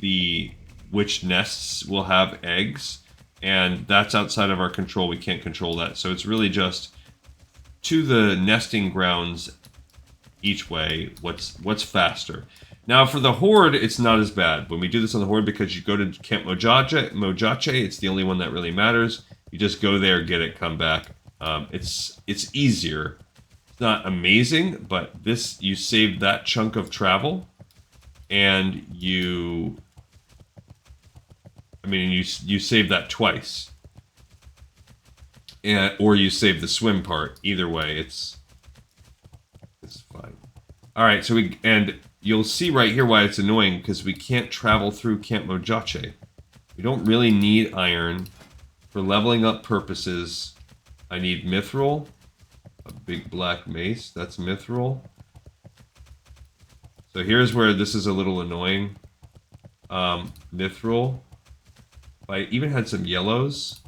Speaker 1: which nests will have eggs, and that's outside of our control. We can't control that. So it's really just to the nesting grounds each way, what's faster. Now, for the Horde, it's not as bad. When we do this on the Horde, because you go to Camp Mojache, it's the only one that really matters. You just go there, get it, come back. It's easier. It's not amazing, but you save that chunk of travel, and you save that twice. Or you save the swim part. Either way, it's fine. All right, so you'll see right here why it's annoying, because we can't travel through Camp Mojache. We don't really need iron. For leveling up purposes, I need mithril, a big black mace, that's mithril. So here's where this is a little annoying. Mithril. I even had some yellows.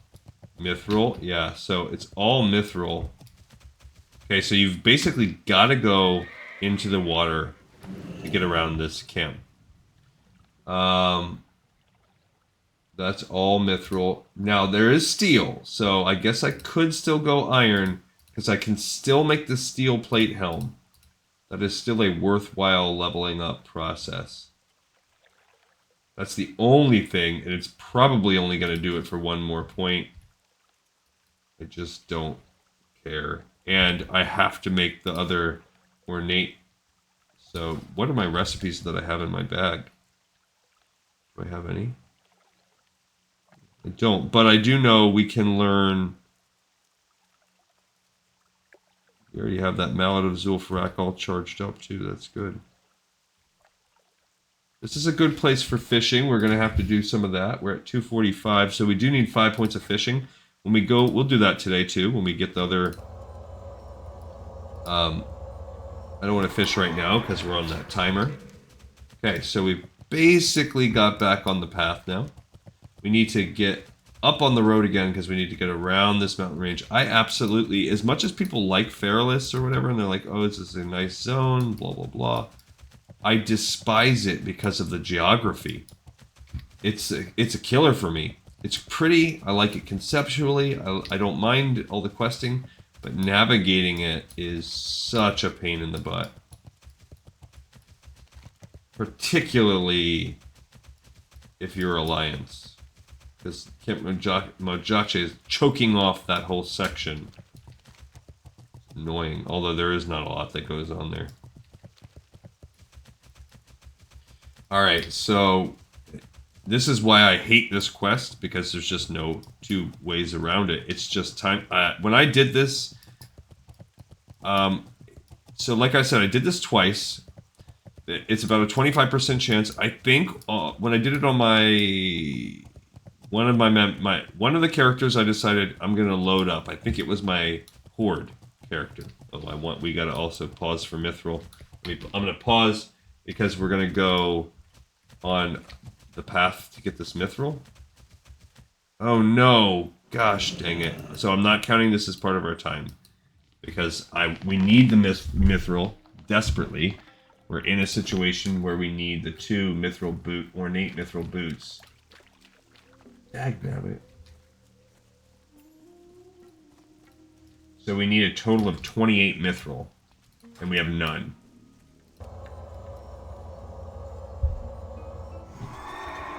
Speaker 1: Mithril, yeah, so it's all mithril. Okay, so you've basically got to go into the water to get around this camp. That's all mithril. Now, there is steel, so I guess I could still go iron, because I can still make the steel plate helm. That is still a worthwhile leveling up process. That's the only thing, and it's probably only going to do it for one more point. I just don't care. And I have to make the other ornate. So what are my recipes that I have in my bag? Do I have any? I don't, but I do know we can learn. We already have that Mallet of Zul'Farrak all charged up too. That's good. This is a good place for fishing. We're going to have to do some of that. We're at 245, so we do need 5 points of fishing. When we go, we'll do that today too, when we get the other... I don't want to fish right now because we're on that timer. Okay, so we basically got back on the path now. We need to get up on the road again because we need to get around this mountain range. I absolutely, as much as people like Feralis or whatever, and they're like, oh, this is a nice zone, blah, blah, blah. I despise it because of the geography. It's a killer for me. It's pretty. I like it conceptually. I don't mind all the questing, but navigating it is such a pain in the butt. Particularly if you're Alliance. Because Camp Mojache is choking off that whole section. It's annoying, although there is not a lot that goes on there. Alright, so this is why I hate this quest, because there's just no two ways around it. It's just time. When I did this, so like I said, I did this twice. It's about a 25% chance. I think when I did it on one of the characters, I decided I'm gonna load up. I think it was my Horde character. Oh, we gotta also pause for Mithril. I'm gonna pause because we're gonna go on the path to get this Mithril. Oh no! Gosh dang it! So I'm not counting this as part of our time because we need the Mithril desperately. We're in a situation where we need the 2 ornate Mithril boots. Dagnabbit. So we need a total of 28 Mithril, and we have none.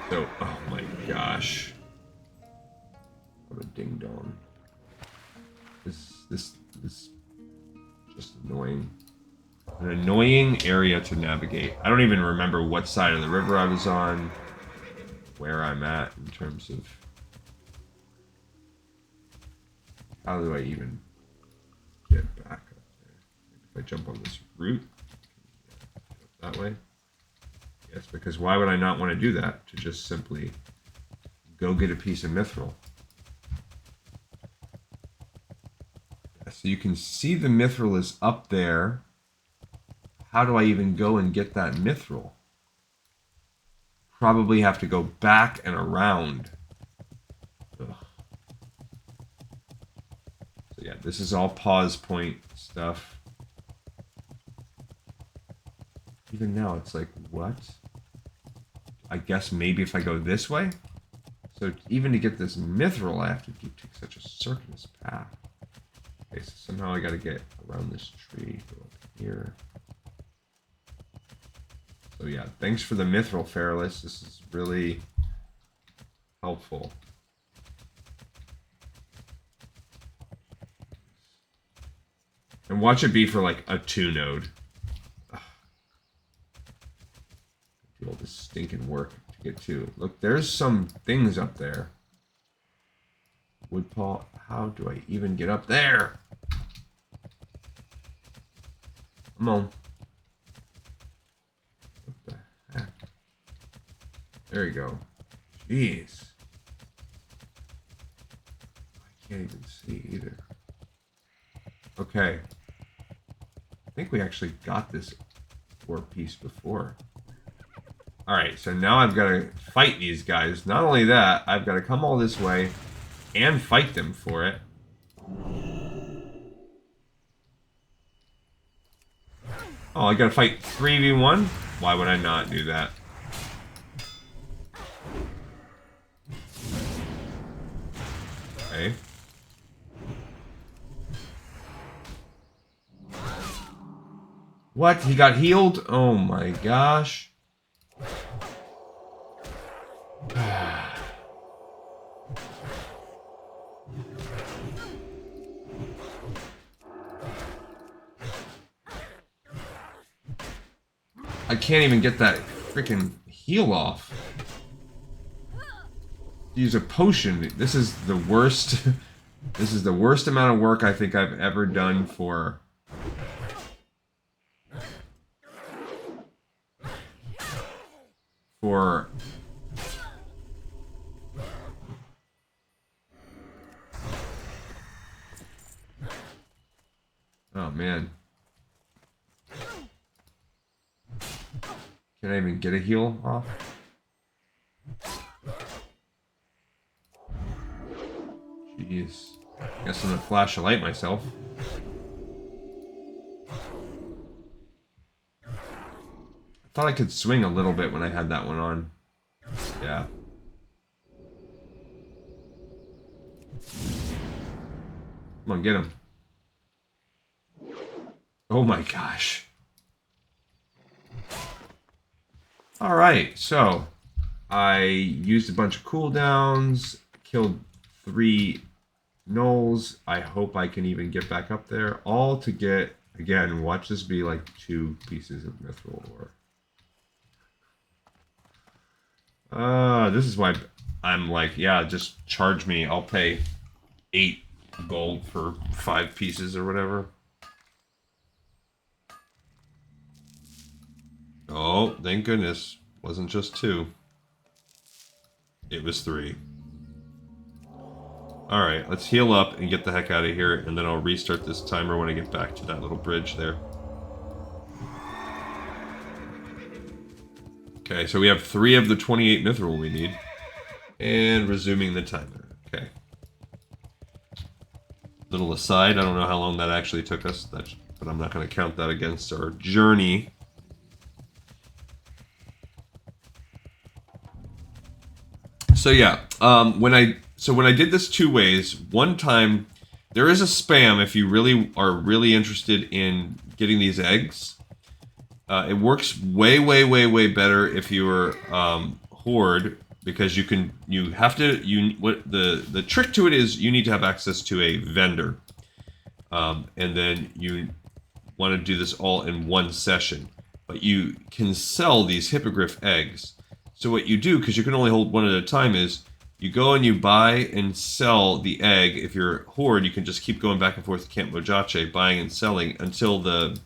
Speaker 1: So, oh my gosh. What a ding dong. This is just annoying. An annoying area to navigate. I don't even remember what side of the river I was on, where I'm at in terms of how do I even get back up there. If I jump on this route, that way. Yes, because why would I not want to do that? To just simply go get a piece of Mithril. So you can see the Mithril is up there. How do I even go and get that Mithril? Probably have to go back and around. Ugh. So yeah, this is all pause point stuff. Even now, it's like, what? I guess maybe if I go this way? So even to get this Mithril, I have to take such a circuitous path. Okay, so somehow I gotta get around this tree, go up here. So yeah, thanks for the Mithril, Feralis. This is really helpful. And watch it be for like a 2 node. Ugh. Do all this stinking work to get 2. Look, there's some things up there. Woodpaw, how do I even get up there? Come on. What the heck? There you go. Jeez. I can't even see either. Okay. I think we actually got this ore piece before. Alright, so now I've got to fight these guys. Not only that, I've got to come all this way and fight them for it. Oh, I gotta fight 3v1? Why would I not do that? Okay. What? He got healed? Oh my gosh. I can't even get that freaking heal off. Use a potion. This is the worst. This is the worst amount of work I think I've ever done for. Oh man. Can I even get a heal off? Jeez. Guess I'm gonna flash a light myself. I thought I could swing a little bit when I had that one on. Yeah. Come on, get him. Oh my gosh. Alright, so I used a bunch of cooldowns, killed 3 gnolls. I hope I can even get back up there. All to get, again, watch this be like 2 pieces of mithril ore. This is why I'm like, yeah, just charge me. I'll pay 8 gold for 5 pieces or whatever. Oh, thank goodness. Wasn't just 2. It was 3. Alright, let's heal up and get the heck out of here, and then I'll restart this timer when I get back to that little bridge there. Okay, so we have 3 of the 28 mithril we need. And resuming the timer. Okay. Little aside, I don't know how long that actually took us, but I'm not going to count that against our journey. So yeah, when I did this 2 ways, one time there is a spam if you really are really interested in getting these eggs. It works way better if you're horde, because the trick to it is you need to have access to a vendor, and then you want to do this all in one session. But you can sell these hippogriff eggs. So what you do, because you can only hold one at a time, is you go and you buy and sell the egg. If you're horde, you can just keep going back and forth to Camp Mojache, buying and selling until the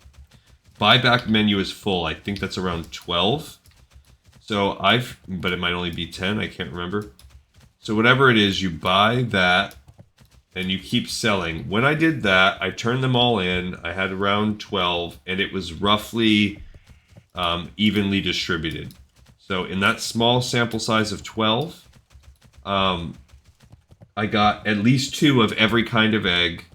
Speaker 1: buyback menu is full. I think that's around 12. So but it might only be 10, I can't remember. So whatever it is, you buy that and you keep selling. When I did that, I turned them all in. I had around 12, and it was roughly evenly distributed. So in that small sample size of 12, I got at least 2 of every kind of egg.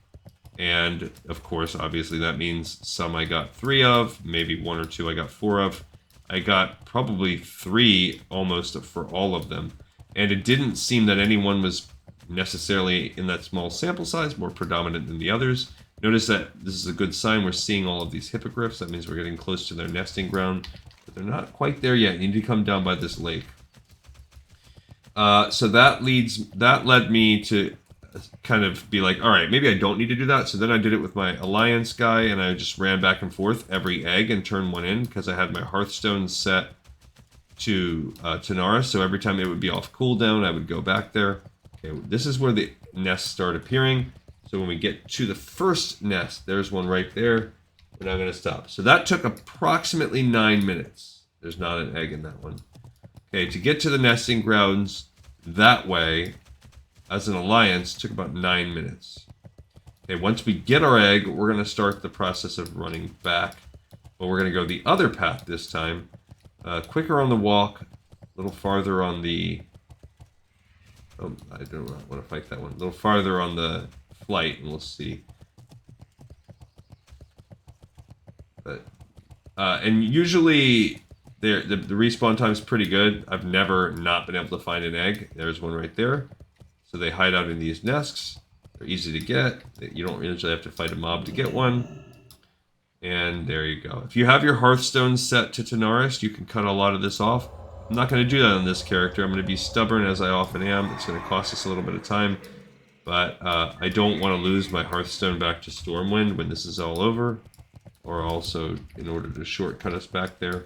Speaker 1: And of course, obviously that means some I got 3 of, maybe 1 or 2 I got 4 of. I got probably 3 almost for all of them. And it didn't seem that anyone was necessarily in that small sample size more predominant than the others. Notice that this is a good sign. We're seeing all of these hippogriffs. That means we're getting close to their nesting ground. But they're not quite there yet. You need to come down by this lake. So that led me to kind of be like, all right, maybe I don't need to do that. So then I did it with my alliance guy, and I just ran back and forth every egg and turned one in, because I had my Hearthstone set to Tanaris. So every time it would be off cooldown, I would go back there. Okay, this is where the nests start appearing. So when we get to the first nest, there's one right there. We're now going to stop. So that took approximately 9 minutes. There's not an egg in that one. Okay, to get to the nesting grounds that way, as an alliance, took about 9 minutes. Okay, once we get our egg, we're going to start the process of running back. But we're going to go the other path this time. Quicker on the walk, a little farther on the... Oh, I don't want to fight that one. A little farther on the flight, and we'll see. But, and usually the respawn time is pretty good. I've never not been able to find an egg. There's one right there. So they hide out in these nests. They're easy to get. You don't usually have to fight a mob to get one. And there you go. If you have your Hearthstone set to Tanaris, you can cut a lot of this off. I'm not going to do that on this character. I'm going to be stubborn as I often am. It's going to cost us a little bit of time. But I don't want to lose my Hearthstone back to Stormwind when this is all over. Or also in order to shortcut us back there.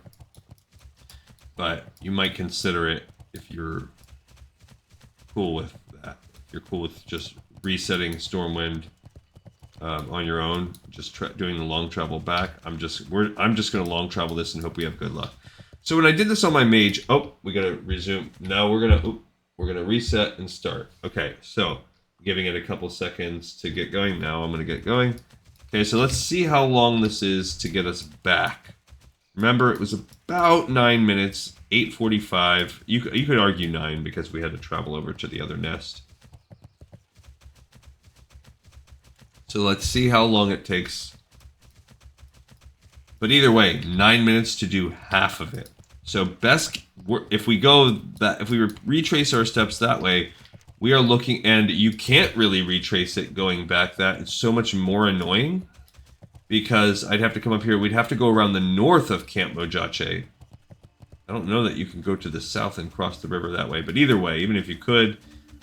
Speaker 1: But you might consider it if you're cool with that. If you're cool with just resetting Stormwind on your own, just doing the long travel back. I'm just going to long travel this and hope we have good luck. So when I did this on my mage, oh, we got to resume. Now we're gonna reset and start. Okay, so giving it a couple seconds to get going. Now I'm gonna get going. Okay, so let's see how long this is to get us back. Remember, it was about 9 minutes, 8:45. You could argue 9 because we had to travel over to the other nest. So let's see how long it takes. But either way, 9 minutes to do half of it. So best, if we retrace our steps that way, we are looking, and you can't really retrace it going back that. It's so much more annoying because I'd have to come up here. We'd have to go around the north of Camp Mojache. I don't know that you can go to the south and cross the river that way, but either way, even if you could,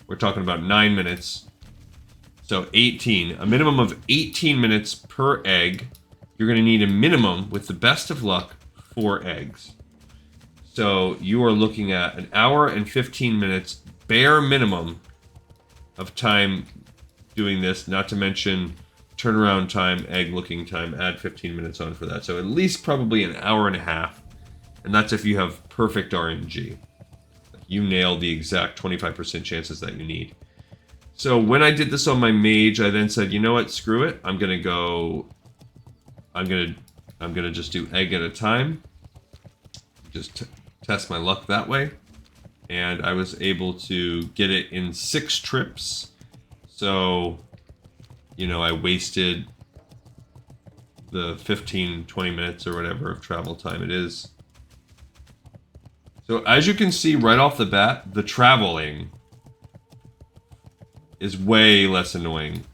Speaker 1: we're talking about 9 minutes. So 18, a minimum of 18 minutes per egg. You're going to need a minimum, with the best of luck, 4 eggs. So you are looking at an hour and 15 minutes, bare minimum, of time doing this, not to mention turnaround time, egg looking time, add 15 minutes on for that. So at least probably an hour and a half. And that's if you have perfect RNG. You nail the exact 25% chances that you need. So when I did this on my mage, I then said, you know what, screw it. I'm gonna just do egg at a time. Just test my luck that way. And I was able to get it in 6 trips. So, you know, I wasted the 15, 20 minutes or whatever of travel time it is. So as you can see right off the bat, the traveling is way less annoying.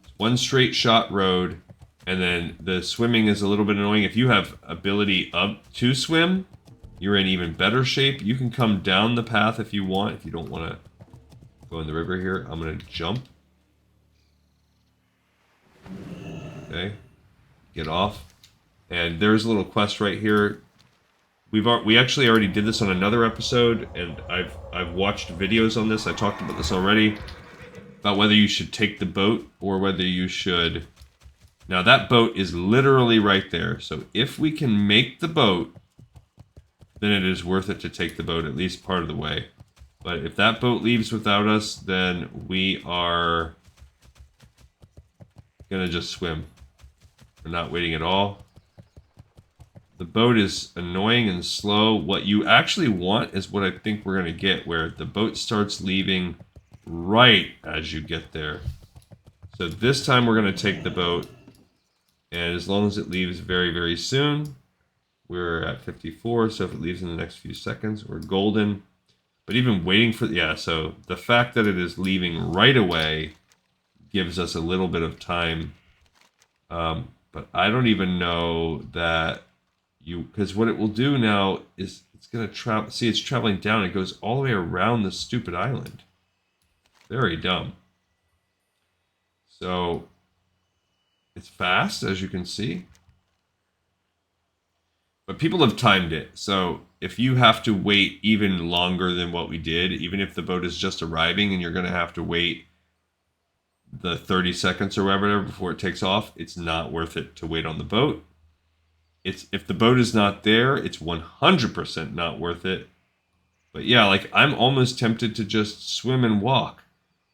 Speaker 1: It's one straight shot road, and then the swimming is a little bit annoying. If you have ability up to swim, you're in even better shape. You can come down the path if you want. If you don't want to go in the river here, I'm going to jump. Okay. Get off. And there's a little quest right here. We actually already did this on another episode, and I've watched videos on this. I talked about this already, about whether you should take the boat or whether you should... Now that boat is literally right there. So if we can make the boat, then it is worth it to take the boat at least part of the way. But if that boat leaves without us, then we are gonna just swim. We're not waiting at all. The boat is annoying and slow. What you actually want is what I think we're gonna get, where the boat starts leaving right as you get there. So this time we're gonna take the boat, and as long as it leaves very, very soon, we're at 54, so if it leaves in the next few seconds, we're golden. But even waiting for... Yeah, so the fact that it is leaving right away gives us a little bit of time. But I don't even know that you... Because what it will do now is it's going to travel... See, it's traveling down. It goes all the way around the stupid island. Very dumb. So it's fast, as you can see. But people have timed it, so if you have to wait even longer than what we did, even if the boat is just arriving and you're going to have to wait the 30 seconds or whatever before it takes off, it's not worth it to wait on the boat. If the boat is not there, it's 100% not worth it. But yeah, like, I'm almost tempted to just swim and walk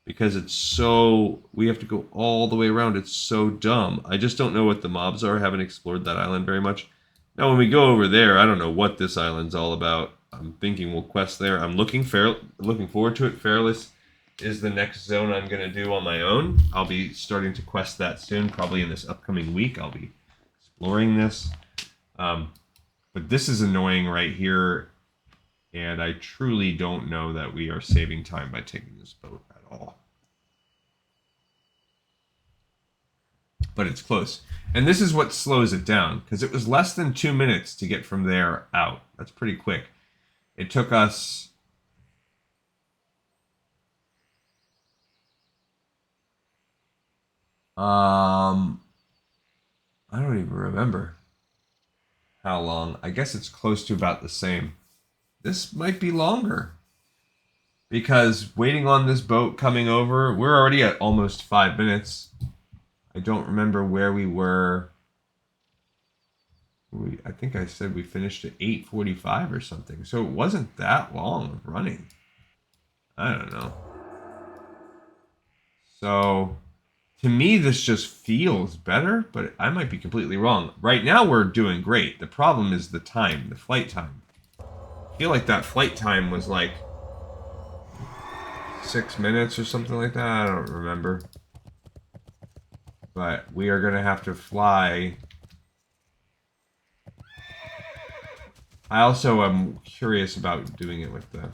Speaker 1: because it's so... We have to go all the way around. It's so dumb. I just don't know what the mobs are. I haven't explored that island very much. Now, when we go over there, I don't know what this island's all about. I'm thinking we'll quest there. I'm looking forward to it. Fairless is the next zone I'm going to do on my own. I'll be starting to quest that soon, probably in this upcoming week. I'll be exploring this. But this is annoying right here, and I truly don't know that we are saving time by taking this boat at all. But it's close. And this is what slows it down, because it was less than 2 minutes to get from there out. That's pretty quick. It took us... I don't even remember how long. I guess it's close to about the same. This might be longer. Because waiting on this boat coming over, we're already at almost 5 minutes. I don't remember where we were. I think I said we finished at 8:45 or something. So it wasn't that long of running. I don't know. So to me, this just feels better, but I might be completely wrong. Right now, we're doing great. The problem is the time, the flight time. I feel like that flight time was like 6 minutes or something like that. I don't remember. But we are going to have to fly. I also am curious about doing it with the...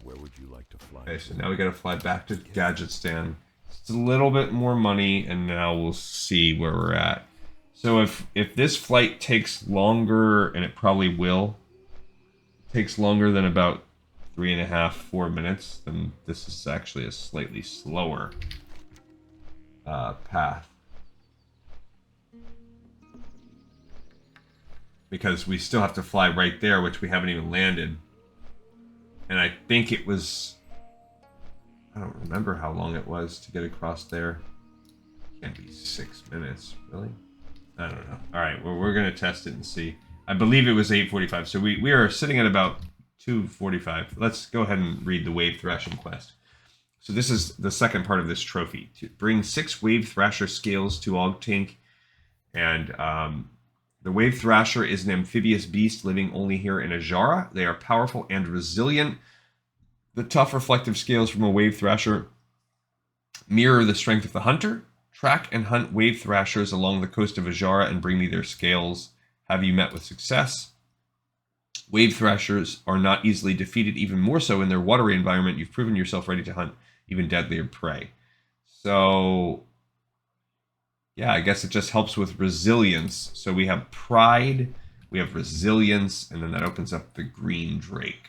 Speaker 8: Where would you like to fly?
Speaker 1: Okay, so now we got to fly back to Gadgetstan. It's a little bit more money, and now we'll see where we're at. So if this flight takes longer, and it probably will, takes longer than about 3.5, 4 minutes, then this is actually a slightly slower path. Because we still have to fly right there, which we haven't even landed. And I think it was... I don't remember how long it was to get across there. Can't be 6 minutes, really? I don't know. Alright, well, we're going to test it and see. I believe it was 8:45, so we are sitting at about 2:45. Let's go ahead and read the Wave Thrashing quest. So this is the second part of this trophy. To bring 6 Wave Thrasher scales to Ogtink. And the Wave Thrasher is an amphibious beast living only here in Ajara. They are powerful and resilient. The tough reflective scales from a Wave Thrasher mirror the strength of the hunter. Track and hunt Wave Thrashers along the coast of Ajara and bring me their scales. Have you met with success? Wave Thrashers are not easily defeated, even more so in their watery environment. You've proven yourself ready to hunt even deadlier prey. So, yeah, I guess it just helps with resilience. So we have pride, we have resilience, and then that opens up the green drake.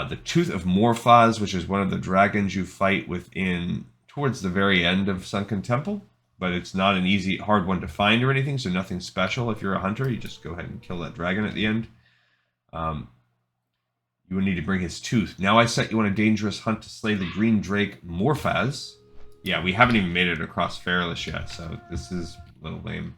Speaker 1: The Tooth of Morphaz, which is one of the dragons you fight within towards the very end of Sunken Temple, but it's not an easy, hard one to find or anything, so nothing special. If you're a hunter, you just go ahead and kill that dragon at the end. You will need to bring his tooth. Now I set you on a dangerous hunt to slay the green drake Morphaz. Yeah, we haven't even made it across Fairless yet, so this is a little lame.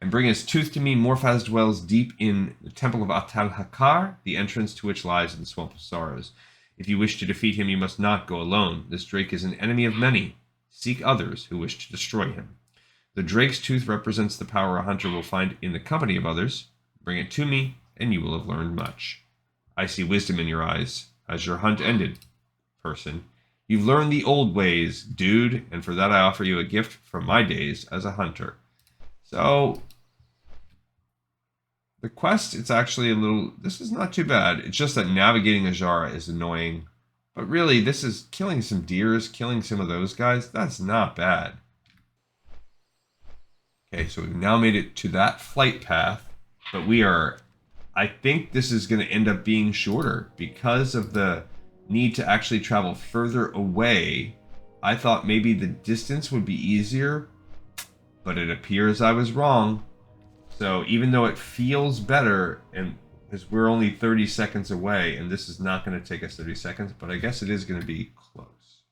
Speaker 1: And bring his tooth to me. Morphaz dwells deep in the Temple of Atal Hakar, the entrance to which lies in the Swamp of Sorrows. If you wish to defeat him, you must not go alone. This drake is an enemy of many. Seek others who wish to destroy him. The drake's tooth represents the power a hunter will find in the company of others. Bring it to me, and you will have learned much. I see wisdom in your eyes. Has your hunt ended, person? You've learned the old ways, dude, and for that I offer you a gift from my days as a hunter. So, the quest, it's actually a little... This is not too bad. It's just that navigating Ajara is annoying. But really, this is killing some deers, killing some of those guys. That's not bad. Okay, so we've now made it to that flight path. But we are... I think this is going to end up being shorter because of the need to actually travel further away. I thought maybe the distance would be easier, but it appears I was wrong. So even though it feels better, and because we're only 30 seconds away, and this is not going to take us 30 seconds, but I guess it is going to be close.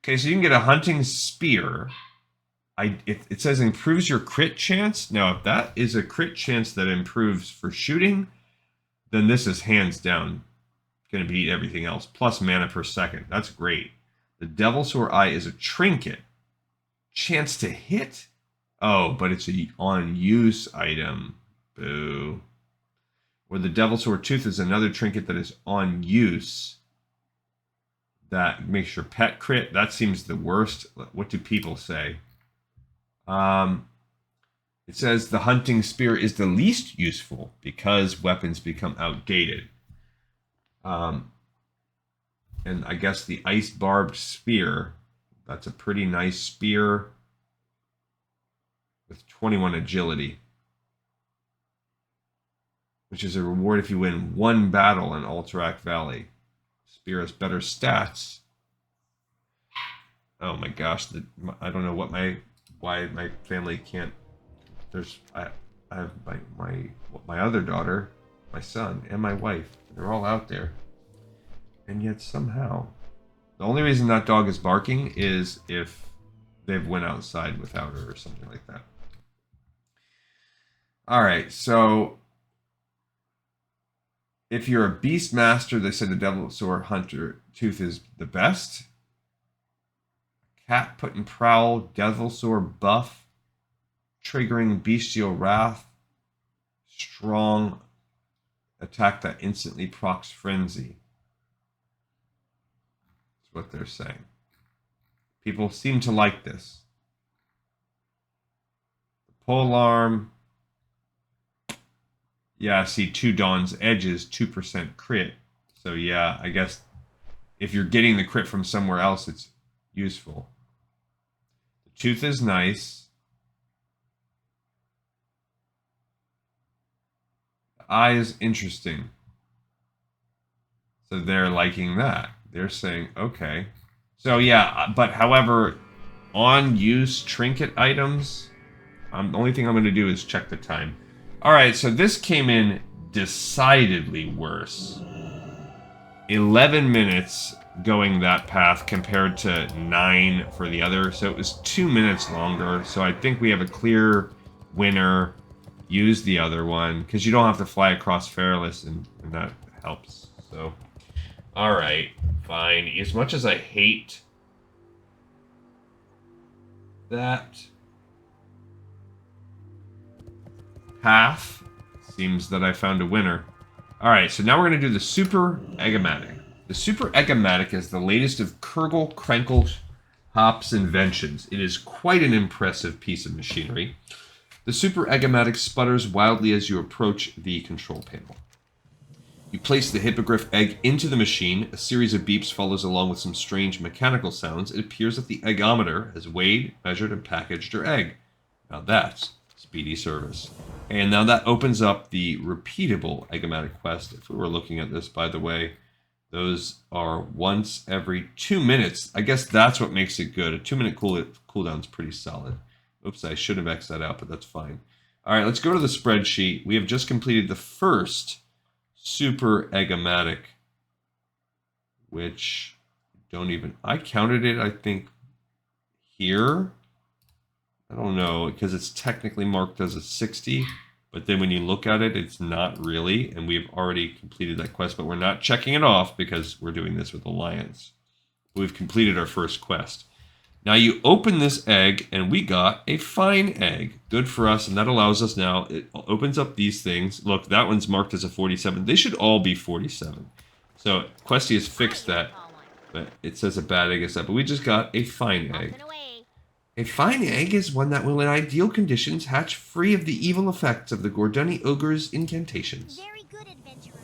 Speaker 1: Okay, so you can get a hunting spear. It says improves your crit chance. Now, if that is a crit chance that improves for shooting, then this is hands down going to beat everything else. Plus mana per second. That's great. The Devilsaur Eye is a trinket. Chance to hit? Oh, but it's a on-use item. Boo. Or the Devilsaur Tooth is another trinket that is on use. That makes your pet crit. That seems the worst. What do people say? It says the hunting spear is the least useful because weapons become outdated. And I guess the ice barbed spear, that's a pretty nice spear with 21 agility. which is a reward if you win 1 battle in Alterac Valley. Spear has better stats. Oh my gosh, I don't know why my family can't. I have my other daughter, my son, and my wife. They're all out there, and yet somehow, the only reason that dog is barking is if they've went outside without her or something like that. All right, so if you're a beast master, they said the Devilsaur Hunter Tooth is the best. Cat Put and Prowl, Devilsaur buff, triggering Bestial Wrath, strong attack that instantly procs Frenzy. That's what they're saying. People seem to like this. The Polearm. Yeah, see, 2 Dawn's Edges, 2% crit. So yeah, I guess if you're getting the crit from somewhere else, it's useful. The Tooth is nice. The Eye is interesting. So they're liking that. They're saying, okay. So yeah, but however, on use trinket items, the only thing I'm going to do is check the time. All right, so this came in decidedly worse. 11 minutes going that path compared to 9 for the other. So it was 2 minutes longer. So I think we have a clear winner. Use the other one because you don't have to fly across Fairless, and that helps. So, all right, fine. As much as I hate that path, seems that I found a winner. All right, so now we're going to do the Super Egg-O-Matic. The Super Egg-O-Matic is the latest of Kurgle Krenkle Hop's inventions. It is quite an impressive piece of machinery. The Super Egg-O-Matic sputters wildly as you approach the control panel. You place the Hippogriff egg into the machine. A series of beeps follows along with some strange mechanical sounds. It appears that the eggometer has weighed, measured, and packaged your egg. Now that's speedy service. And now that opens up the repeatable Egg-O-Matic quest. If we were looking at this, by the way, those are once every 2 minutes. I guess that's what makes it good. A 2-minute cooldown is pretty solid. Oops, I should have X'd that out, but that's fine. All right, let's go to the spreadsheet. We have just completed the first Super Egg-O-Matic, which I counted it, I think, here. I don't know, because it's technically marked as a 60, but then when you look at it, it's not really, and we've already completed that quest, but we're not checking it off because we're doing this with Alliance. We've completed our first quest. Now you open this egg, and we got a fine egg. Good for us, and that allows us now, it opens up these things. Look, that one's marked as a 47. They should all be 47. So Questy has fixed that, but it says a bad egg is that, but we just got a fine egg. A fine egg is one that will in ideal conditions hatch free of the evil effects of the Gordani Ogre's incantations.
Speaker 6: Very good, adventurer.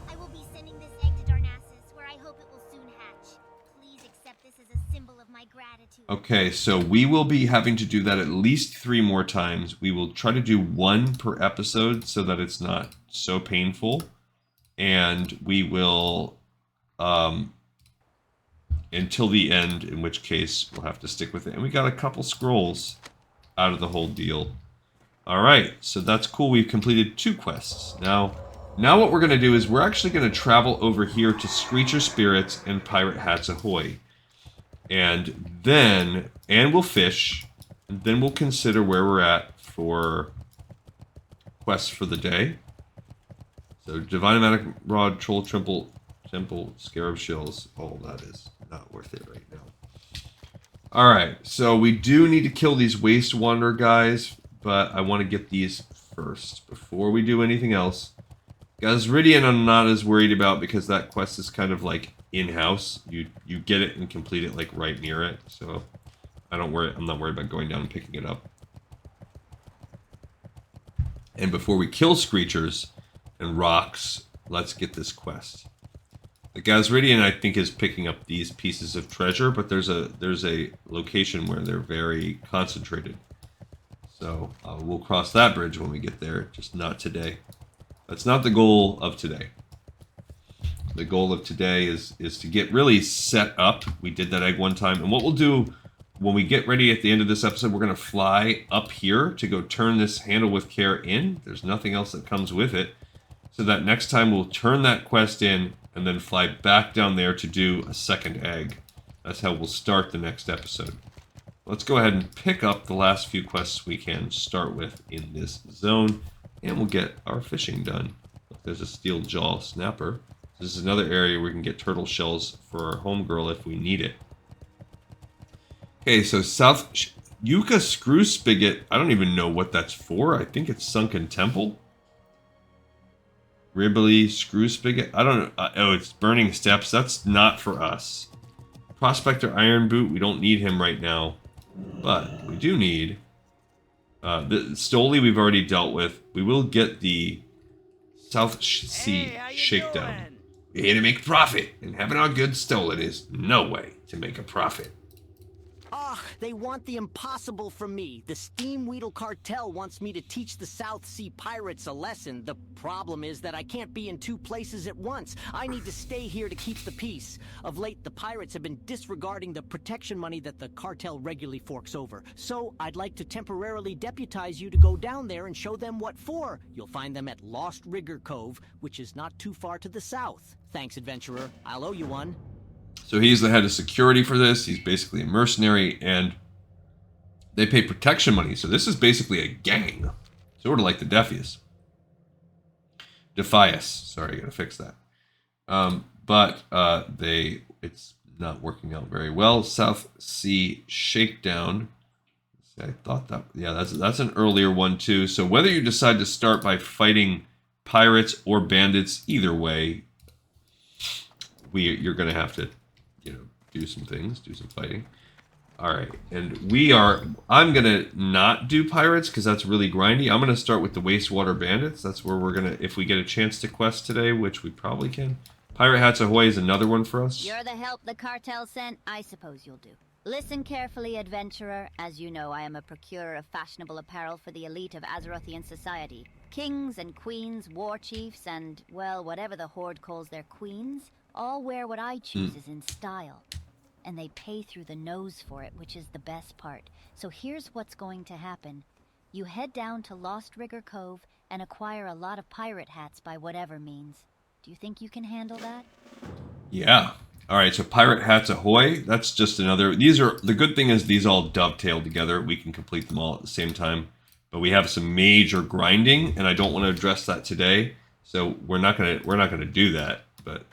Speaker 6: I will be sending this egg to Darnassus, where I hope it will soon hatch. Please accept this as a symbol of my gratitude.
Speaker 1: Okay, so we will be having to do that at least 3 more times. We will try to do 1 per episode so that it's not so painful. And we will, until the end, in which case we'll have to stick with it. And we got a couple scrolls out of the whole deal. All right, so that's cool. We've completed 2 quests. Now what we're going to do is we're actually going to travel over here to Screecher Spirits and Pirate Hats Ahoy. And we'll fish, and then we'll consider where we're at for quests for the day. So Divine-O-Matic Rod, Troll Temple, Scarab Shells, all that is not worth it right now. Alright, so we do need to kill these Wastewander guys, but I want to get these first before we do anything else. Gazridian I'm not as worried about because that quest is kind of like in-house. You get it and complete it like right near it, so I'm not worried about going down and picking it up. And before we kill Screechers and Rocks, let's get this quest. The Gazridian, I think, is picking up these pieces of treasure, but there's a location where they're very concentrated. So we'll cross that bridge when we get there, just not today. That's not the goal of today. The goal of today is to get really set up. We did that egg one time. And what we'll do when we get ready at the end of this episode, we're going to fly up here to go turn this handle with care in. There's nothing else that comes with it. So that next time we'll turn that quest in and then fly back down there to do a second egg. That's how we'll start the next episode. Let's go ahead and pick up the last few quests we can start with in this zone, and we'll get our fishing done. There's a steel jaw snapper. This is another area where we can get turtle shells for our homegirl if we need it. Okay, so South Yucca Screw Spigot. I don't even know what that's for. I think it's Sunken Temple. Ribbly Screw Spigot. I don't know. Oh, it's Burning Steps. That's not for us. Prospector Iron Boot. We don't need him right now. But we do need... the Stoli we've already dealt with. We will get the South Sea Shakedown. We're here to make profit. And having our goods stolen is no way to make a profit.
Speaker 5: Ah, they want the impossible from me. The Steam Weedle Cartel wants me to teach the South Sea pirates a lesson. The problem is that I can't be in two places at once. I need to stay here to keep the peace. Of late, the pirates have been disregarding the protection money that the cartel regularly forks over. So, I'd like to temporarily deputize you to go down there and show them what for. You'll find them at Lost Rigger Cove, which is not too far to the south. Thanks, adventurer. I'll owe you one.
Speaker 1: So he's the head of security for this. He's basically a mercenary, and they pay protection money. So this is basically a gang, sort of like the Defius. Sorry, I gotta fix that. It's not working out very well. South Sea Shakedown. I thought that, yeah, that's an earlier one too. So whether you decide to start by fighting pirates or bandits, either way, you're gonna have to, do some things, do some fighting. All right, and I'm gonna not do pirates because that's really grindy. I'm gonna start with the Wastewater Bandits. That's where we're gonna, if we get a chance to quest today, which we probably can. Pirate Hats Ahoy is another one for us.
Speaker 9: You're the help the cartel sent, I suppose you'll do. Listen carefully, adventurer. As you know, I am a procurer of fashionable apparel for the elite of Azerothian society. Kings and queens, war chiefs, and, well, whatever the Horde calls their queens, all wear what I choose is in style. And they pay through the nose for it, which is the best part. So here's what's going to happen. You head down to Lost Rigger Cove and acquire a lot of pirate hats by whatever means. Do you think you can handle that?
Speaker 1: Yeah. All right, so Pirate Hats Ahoy, that's just another... The good thing is these all dovetail together. We can complete them all at the same time. But we have some major grinding, and I don't want to address that today. So we're not gonna do that, but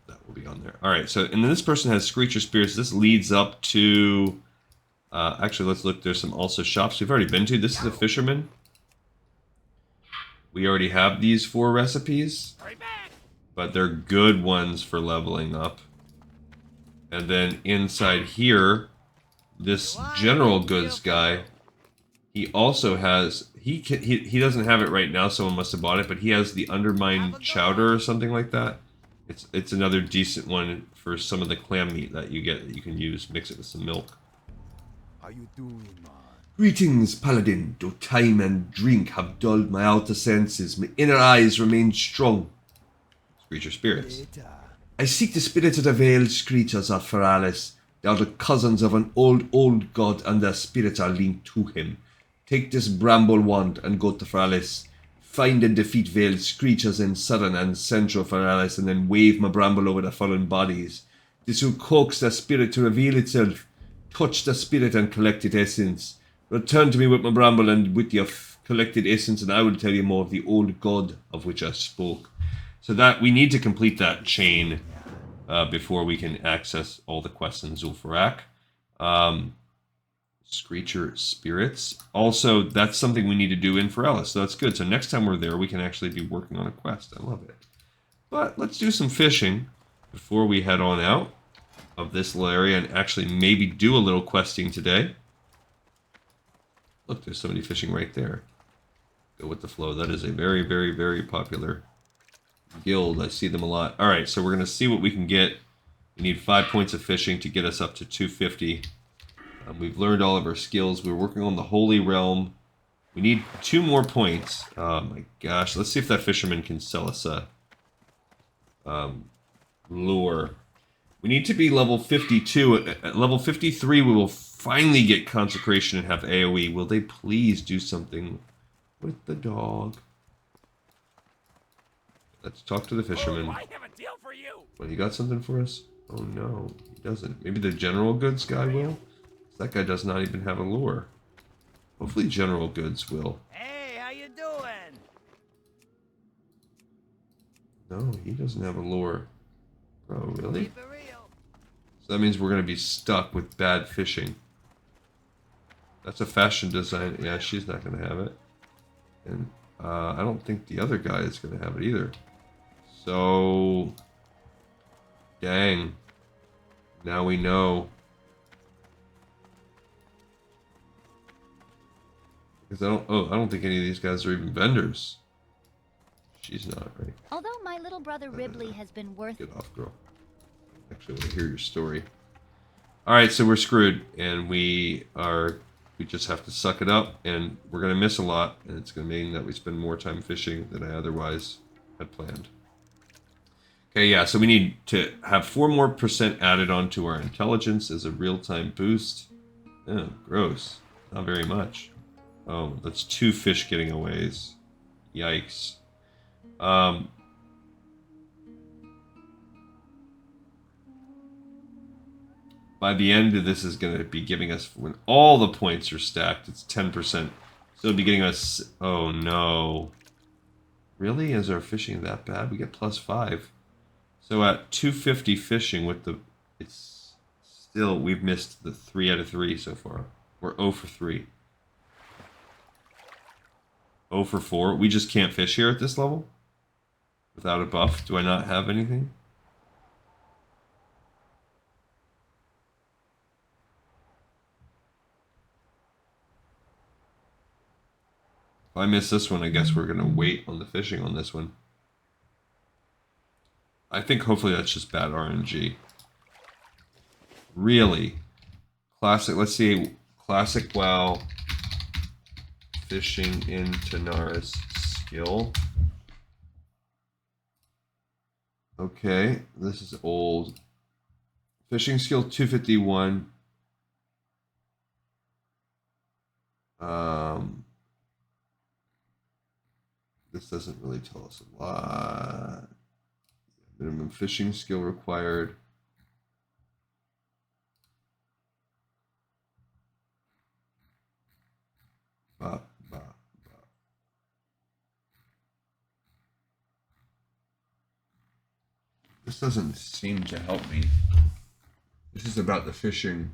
Speaker 1: that will be on there. All right, so, and then this person has Screecher Spears. This leads up to... actually, let's look. There's some also shops we've already been to. This is a fisherman. We already have these 4 recipes. But they're good ones for leveling up. And then inside here, this general goods guy, he also has, he doesn't have it right now, someone must have bought it, but he has the undermined chowder or something like that. It's another decent one for some of the clam meat that you get that you can use, mix it with some milk.
Speaker 8: How you doing, man?
Speaker 1: Greetings, Paladin. Though time and drink have dulled my outer senses, my inner eyes remain strong. Screecher Spirits. I seek the spirit of the veiled Screechers of Feralis. They are the cousins of an old god, and their spirits are linked to him. Take this bramble wand and go to Feralis. Find and defeat veiled Screechers in southern and central Feralis, and then wave my bramble over the fallen bodies. This will coax the spirit to reveal itself. Touch the spirit and collect its essence. Return to me with my bramble and with your collected essence, and I will tell you more of the old god of which I spoke. So that we need to complete that chain before we can access all the quests in Zul'Farrak. Screecher Spirits. Also, that's something we need to do in Feralis, so that's good. So next time we're there, we can actually be working on a quest. I love it. But let's do some fishing before we head on out of this little area and actually maybe do a little questing today. Look, there's somebody fishing right there. Go with the flow. That is a very, very, very popular guild. I see them a lot. All right, so we're going to see what we can get. We need 5 points of fishing to get us up to 250. We've learned all of our skills. We're working on the Holy Realm. We need 2 more points. Oh my gosh. Let's see if that fisherman can sell us a lure. We need to be level 52. At level 53, we will finally get consecration and have AoE. Will they please do something with the dog? Let's talk to the fisherman.
Speaker 2: I have a deal for you.
Speaker 1: Well, he got something for us? Oh no, he doesn't. Maybe the general goods guy will? That guy does not even have a lure. Hopefully general goods will.
Speaker 3: Hey, how you doing?
Speaker 1: No, he doesn't have a lure. Oh, really?
Speaker 3: Keep it real.
Speaker 1: So that means we're going to be stuck with bad fishing. That's a fashion design. Yeah, she's not going to have it. And I don't think the other guy is going to have it either. So, dang. Now we know. Because I don't think any of these guys are even vendors. She's not, right?
Speaker 9: Although my little brother Ribley has been worth...
Speaker 1: Get off, girl. Actually, I want to hear your story. Alright, so we're screwed. And we just have to suck it up. And we're going to miss a lot. And it's going to mean that we spend more time fishing than I otherwise had planned. Okay, yeah, so we need to have 4% more added onto our intelligence as a real-time boost. Oh, gross. Not very much. Oh, that's 2 fish getting aways. Yikes. By the end of this is going to be giving us, when all the points are stacked, it's 10%. So it'll be getting us, oh no. Really? Is our fishing that bad? We get +5. So at 250 fishing with the, it's still, we've missed the 3 out of 3 so far. We're 0 for 3. 0 for 4. We just can't fish here at this level? Without a buff? Do I not have anything? If I miss this one, I guess we're going to wait on the fishing on this one. I think hopefully that's just bad RNG. Really? Classic, let's see. Classic WoW. Fishing in Tanaris skill. Okay, this is old. Fishing skill 251. This doesn't really tell us a lot. Minimum fishing skill required. This doesn't seem to help me. This is about the fishing.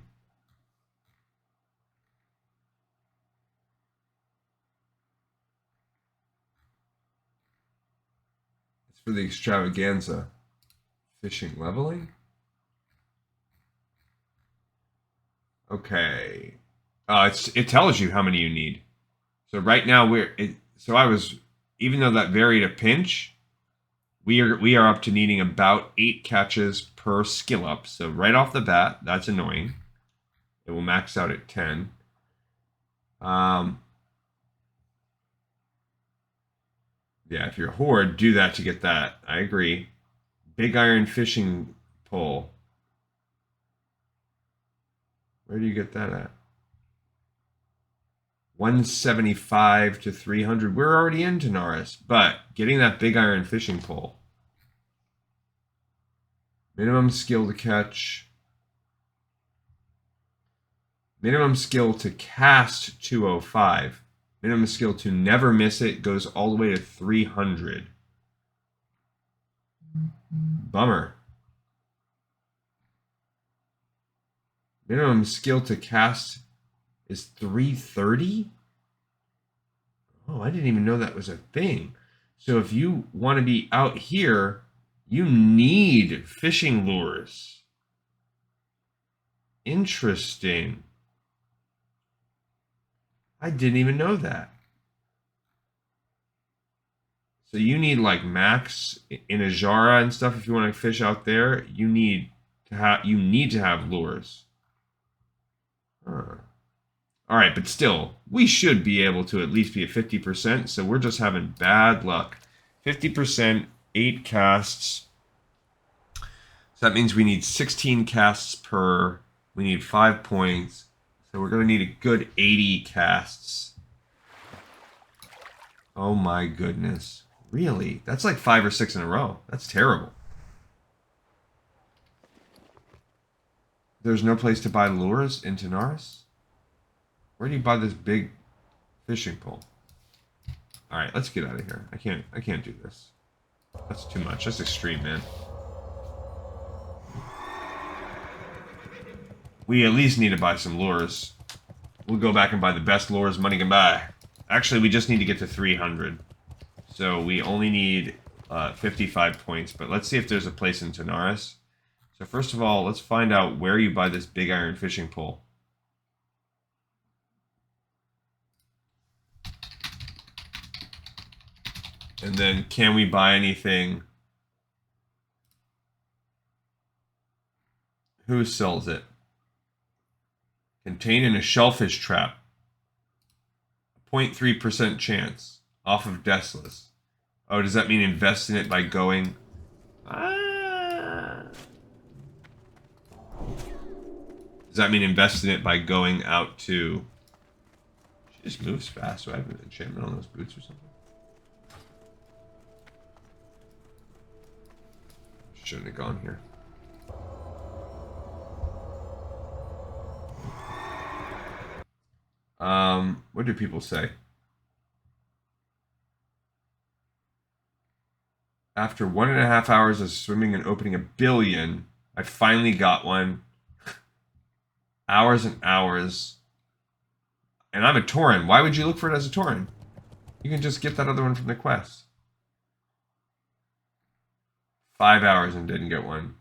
Speaker 1: It's for the extravaganza. Fishing leveling? Okay. It tells you how many you need. So right now even though that varied a pinch, we are up to needing about 8 catches per skill up. So right off the bat, that's annoying. It will max out at 10. Yeah, if you're a horde, do that to get that. I agree. Big iron fishing pole. Where do you get that at? 175 to 300. We're already in Tanaris, but getting that big iron fishing pole. Minimum skill to catch. Minimum skill to cast 205. Minimum skill to never miss it goes all the way to 300. Bummer. Minimum skill to cast is 330? Oh, I didn't even know that was a thing. So if you want to be out here, you need fishing lures. Interesting. I didn't even know that. So you need like max in Ajara and stuff if you want to fish out there. You need to have lures. Huh. Alright, but still, we should be able to at least be at 50%, so we're just having bad luck. 50%, 8 casts. So that means we need 16 casts per. We need 5 points. So we're going to need a good 80 casts. Oh my goodness. Really? That's like 5 or 6 in a row. That's terrible. There's no place to buy lures in Tanaris? Where do you buy this big fishing pole? Alright, let's get out of here. I can't do this. That's too much. That's extreme, man. We at least need to buy some lures. We'll go back and buy the best lures money can buy. Actually, we just need to get to 300. So we only need 55 points. But let's see if there's a place in Tanaris. So first of all, let's find out where you buy this big iron fishing pole. And then, can we buy anything? Who sells it? Contained in a shellfish trap. 0.3% chance. Off of Deathless. Oh, does that mean invest in it by going... Does that mean invest in it by going out to... She just moves fast, so I have an enchantment on those boots or something. Shouldn't have gone here. What do people say? After 1.5 hours of swimming and opening a billion, I finally got one. Hours and hours. And I'm a Tauren. Why would you look for it as a Tauren? You can just get that other one from the quest. 5 hours and didn't get one.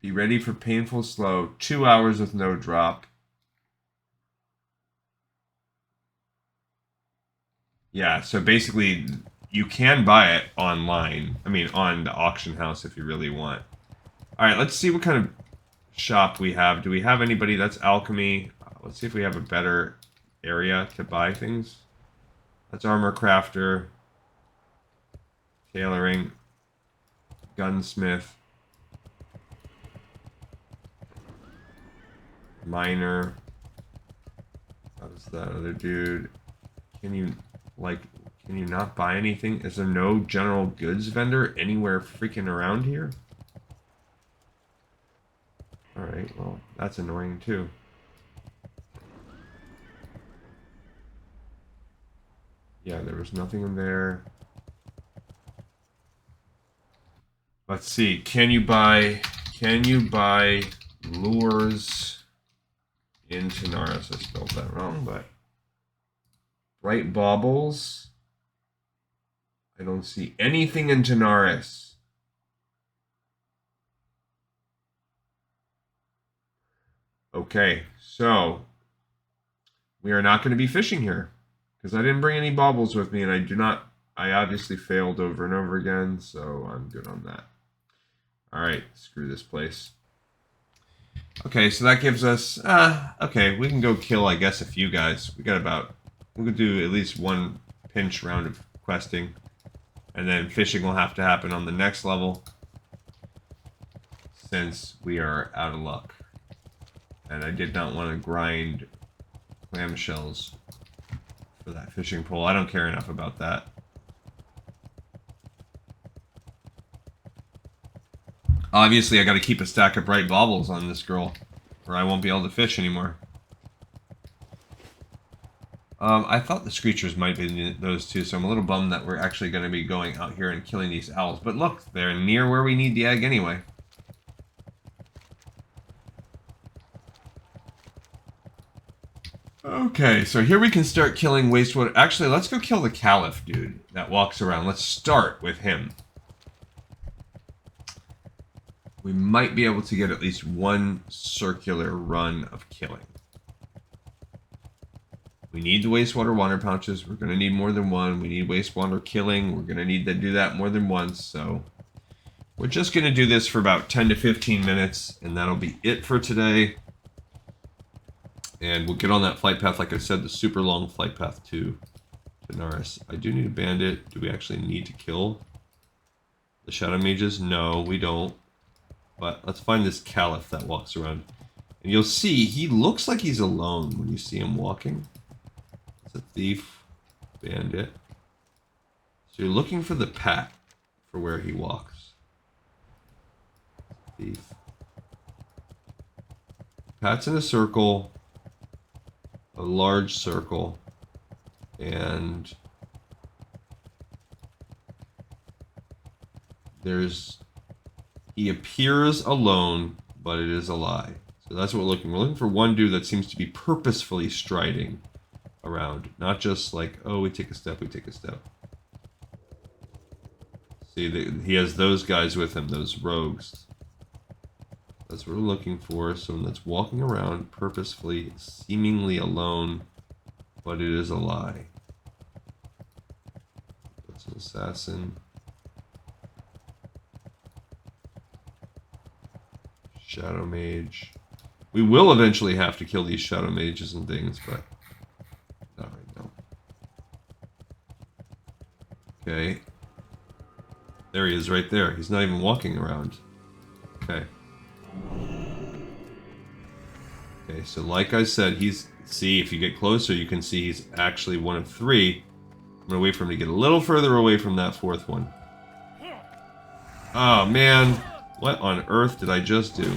Speaker 1: Be ready for painful slow. 2 hours with no drop. Yeah, so basically... You can buy it online. I mean, on the auction house if you really want. Alright, let's see what kind of shop we have. Do we have anybody that's alchemy? Let's see if we have a better area to buy things. That's armor crafter. Tailoring. Gunsmith. Miner. How's that other dude? Can you, like... Can you not buy anything? Is there no general goods vendor anywhere freaking around here? Alright, well, that's annoying too. Yeah, there was nothing in there. Let's see. Can you buy lures in Tanaris? I spelled that wrong, but bright baubles. I don't see anything in Tanaris. Okay, so we are not going to be fishing here because I didn't bring any baubles with me, and I obviously failed over and over again, so I'm good on that. All right, screw this place. Okay, so that gives us, okay, we can go kill, I guess, a few guys. We'll do at least one pinch round of questing. And then fishing will have to happen on the next level, since we are out of luck. And I did not want to grind clamshells for that fishing pole. I don't care enough about that. Obviously, I got to keep a stack of bright baubles on this girl, or I won't be able to fish anymore. I thought the Screechers might be those two, so I'm a little bummed that we're actually going to be going out here and killing these owls. But look, they're near where we need the egg anyway. Okay, so here we can start killing Wastewander. Actually, let's go kill the Caliph dude that walks around. Let's start with him. we might be able to get at least one circular run of killing. We need the Wastewander water pouches. We're going to need more than one. We need Wastewander killing. We're going to need to do that more than once. So we're just going to do this for about 10 to 15 minutes, and that'll be it for today. And we'll get on that flight path, like I said, the super long flight path to Tanaris. I do need a bandit. Do we actually need to kill the Shadow Mages? No, we don't. But let's find this Caliph that walks around. And you'll see, he looks like he's alone when you see him walking. It's a thief, bandit. So you're looking for the pat for where he walks. Thief. Pat's in a circle, a large circle, and he appears alone, but it is a lie. So that's what we're looking for. We're looking for one dude that seems to be purposefully striding around. Not just like, oh, we take a step, we take a step. See, he has those guys with him, those rogues. That's what we're looking for. Someone that's walking around purposefully, seemingly alone, but it is a lie. That's an assassin. Shadow Mage. We will eventually have to kill these Shadow Mages and things, but not right now. Okay. There he is right there. He's not even walking around. Okay. Okay, so like I said, see, if you get closer, you can see he's actually one of three. I'm gonna wait for him to get a little further away from that fourth one. Oh, man. What on earth did I just do?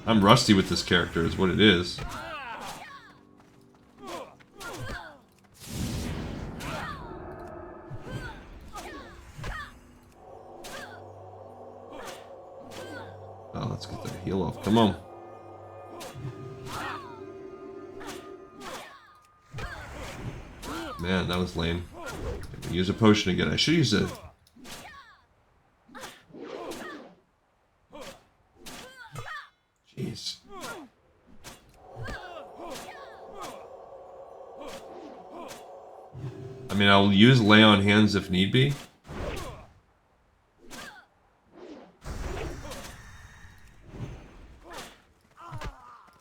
Speaker 1: I'm rusty with this character, is what it is. Oh, let's get that heal off. Come on. Man, that was lame. Use a potion again. I should use it. Jeez. I mean, I'll use lay on hands if need be.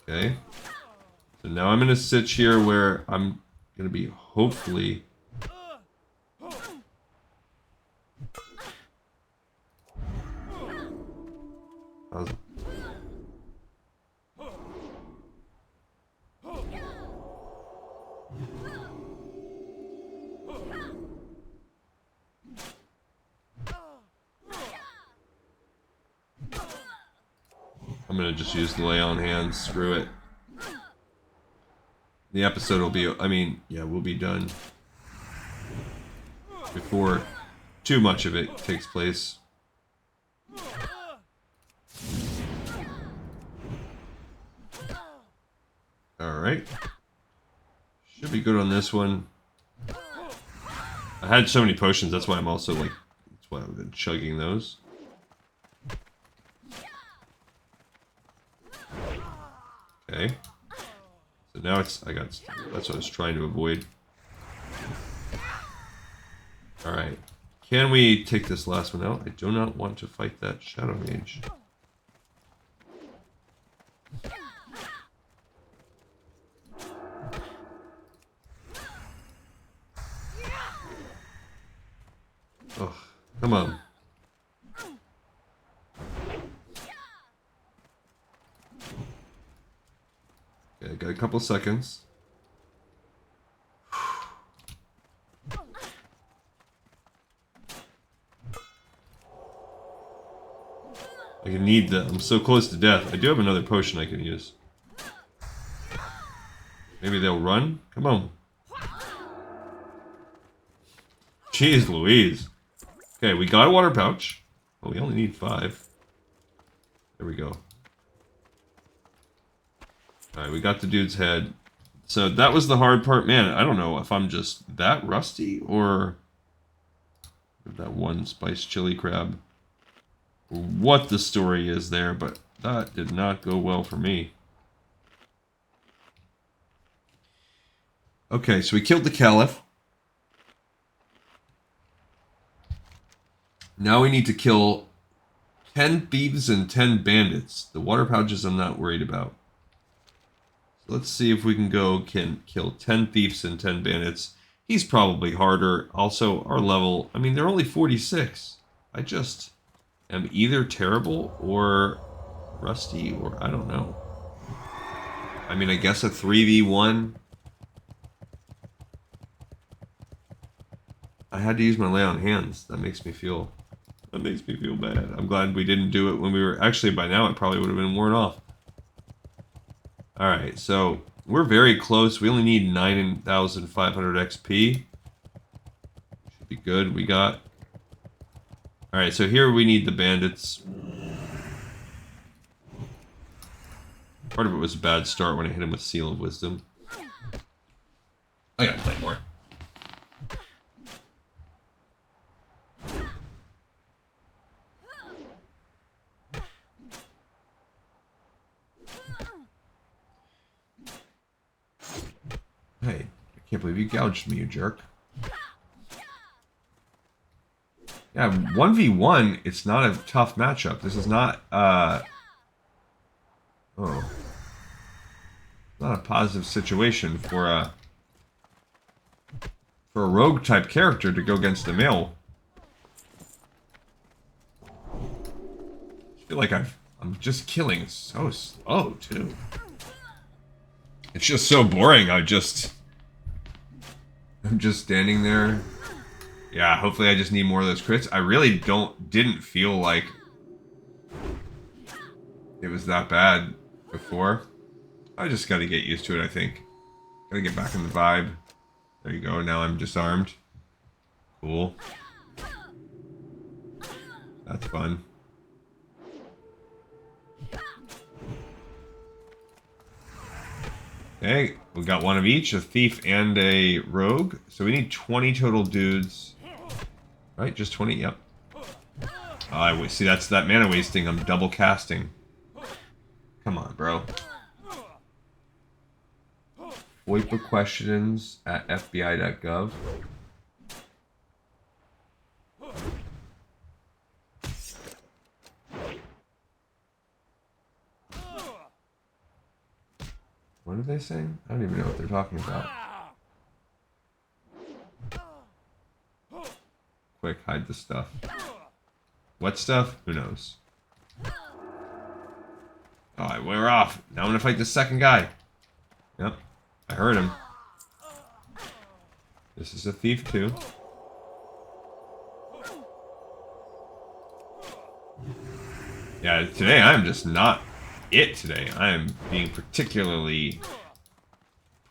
Speaker 1: Okay. So now I'm in a sitch here where I'm gonna be hopefully. I'm gonna just use the lay on hands. Screw it. The episode will be, we'll be done before too much of it takes place. Alright. Should be good on this one. I had so many potions, that's why I'm also like, that's why I've been chugging those. Okay. So now that's what I was trying to avoid. Alright. Can we take this last one out? I do not want to fight that Shadow Mage. Oh, come on. Okay, got a couple seconds. I can need that. I'm so close to death. I do have another potion I can use. Maybe they'll run? Come on. Jeez Louise. Okay, we got a water pouch. Oh, we only need 5. There we go. Alright, we got the dude's head. So that was the hard part. Man, I don't know if I'm just that rusty or That one spiced chili crab. What the story is there, but that did not go well for me. Okay, so we killed the Caliph. Now we need to kill 10 thieves and 10 bandits. The water pouches I'm not worried about. So let's see if we can kill 10 thieves and 10 bandits. He's probably harder. Also, our level, I mean, they're only 46. I just am either terrible or rusty, or I don't know. I mean, I guess a 3v1. I had to use my lay on hands. That makes me feel bad. I'm glad we didn't do it when we were... Actually, by now it probably would have been worn off. Alright, so we're very close. We only need 9,500 XP. Should be good. We got... Alright, so here we need the bandits. Part of it was a bad start when I hit him with Seal of Wisdom. I gotta play more. Hey, I can't believe you gouged me, you jerk. Yeah, 1v1, it's not a tough matchup. This is not, not a positive situation for a rogue type character to go against the male. I feel like I'm just killing so slow too. It's just so boring. I'm just standing there. Yeah, hopefully I just need more of those crits. I really didn't feel like it was that bad before. I just gotta get used to it, I think. Gotta get back in the vibe. There you go, now I'm disarmed. Cool. That's fun. Okay, we got one of each, a thief and a rogue. So we need 20 total dudes. Right, just 20, yep. See, that's that mana wasting. I'm double casting. Come on, bro. FOIPA questions at fbi.gov. What are they saying? I don't even know what they're talking about. Quick, hide the stuff. What stuff? Who knows? Alright, we're off. Now I'm gonna fight the second guy. Yep, I heard him. This is a thief too. Yeah, today I'm just not it today. I am being particularly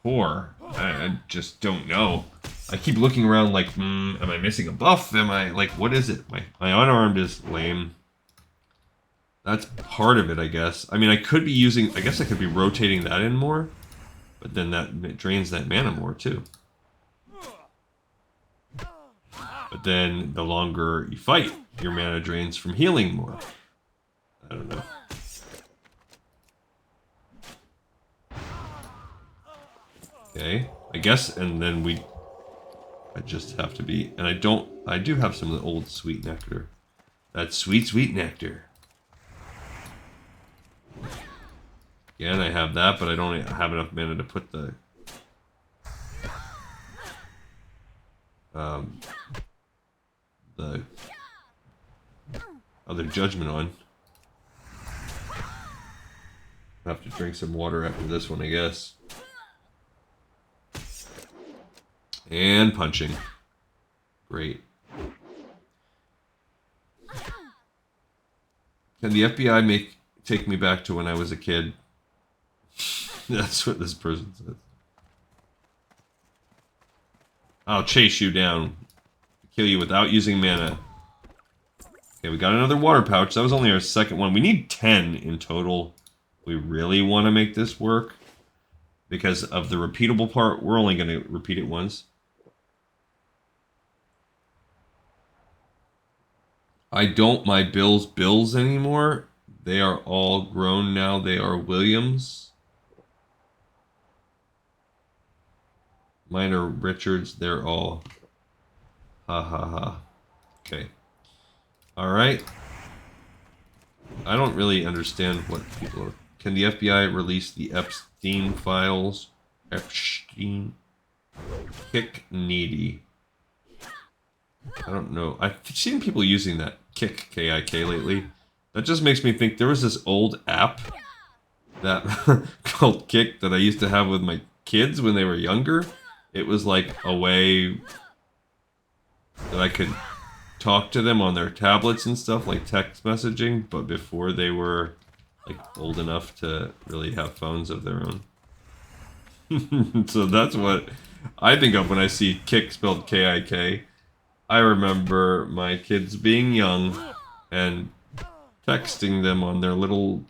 Speaker 1: poor. I just don't know. I keep looking around like, am I missing a buff? Am I, like, what is it? My unarmed is lame. That's part of it, I guess. I mean, I could be using, I guess I could be rotating that in more. But then that drains that mana more, too. But then, the longer you fight, your mana drains from healing more. I don't know. Okay, I guess, and then I just have to be, and I do have some of the old sweet nectar. That sweet, sweet nectar. Again, I have that, but I don't have enough mana to put the other judgment on. I'll have to drink some water after this one, I guess. And punching. Great. Can the FBI take me back to when I was a kid? That's what this person says. I'll chase you down. Kill you without using mana. Okay, we got another water pouch. That was only our second one. We need 10 in total. We really want to make this work. Because of the repeatable part, we're only going to repeat it once. I don't my Bills anymore. They are all grown now. They are Williams. Mine are Richards. They're all ha ha ha. Okay. All right. I don't really understand what people are. Can the FBI release the Epstein files? Epstein. Kick needy. I don't know. I've seen people using that Kick, K-I-K, lately. That just makes me think there was this old app that called Kick that I used to have with my kids when they were younger. It was like a way that I could talk to them on their tablets and stuff, like text messaging, but before they were like old enough to really have phones of their own. So that's what I think of when I see Kick spelled K-I-K. I remember my kids being young and texting them on their little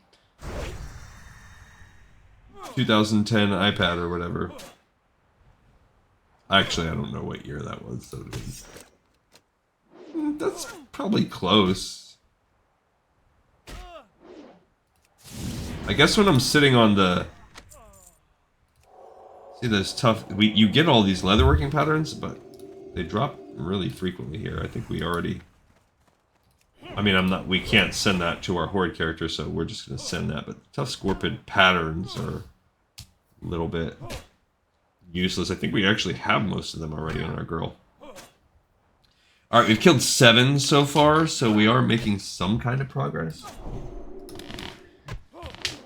Speaker 1: 2010 iPad or whatever. Actually, I don't know what year that was. So that's probably close. I guess when I'm sitting on the... See, there's tough... You get all these leatherworking patterns, but they drop really frequently here. I think we already... I mean, we can't send that to our Horde character, so we're just going to send that. But tough Scorpid patterns are a little bit useless. I think we actually have most of them already on our girl. Alright, we've killed 7 so far, so we are making some kind of progress.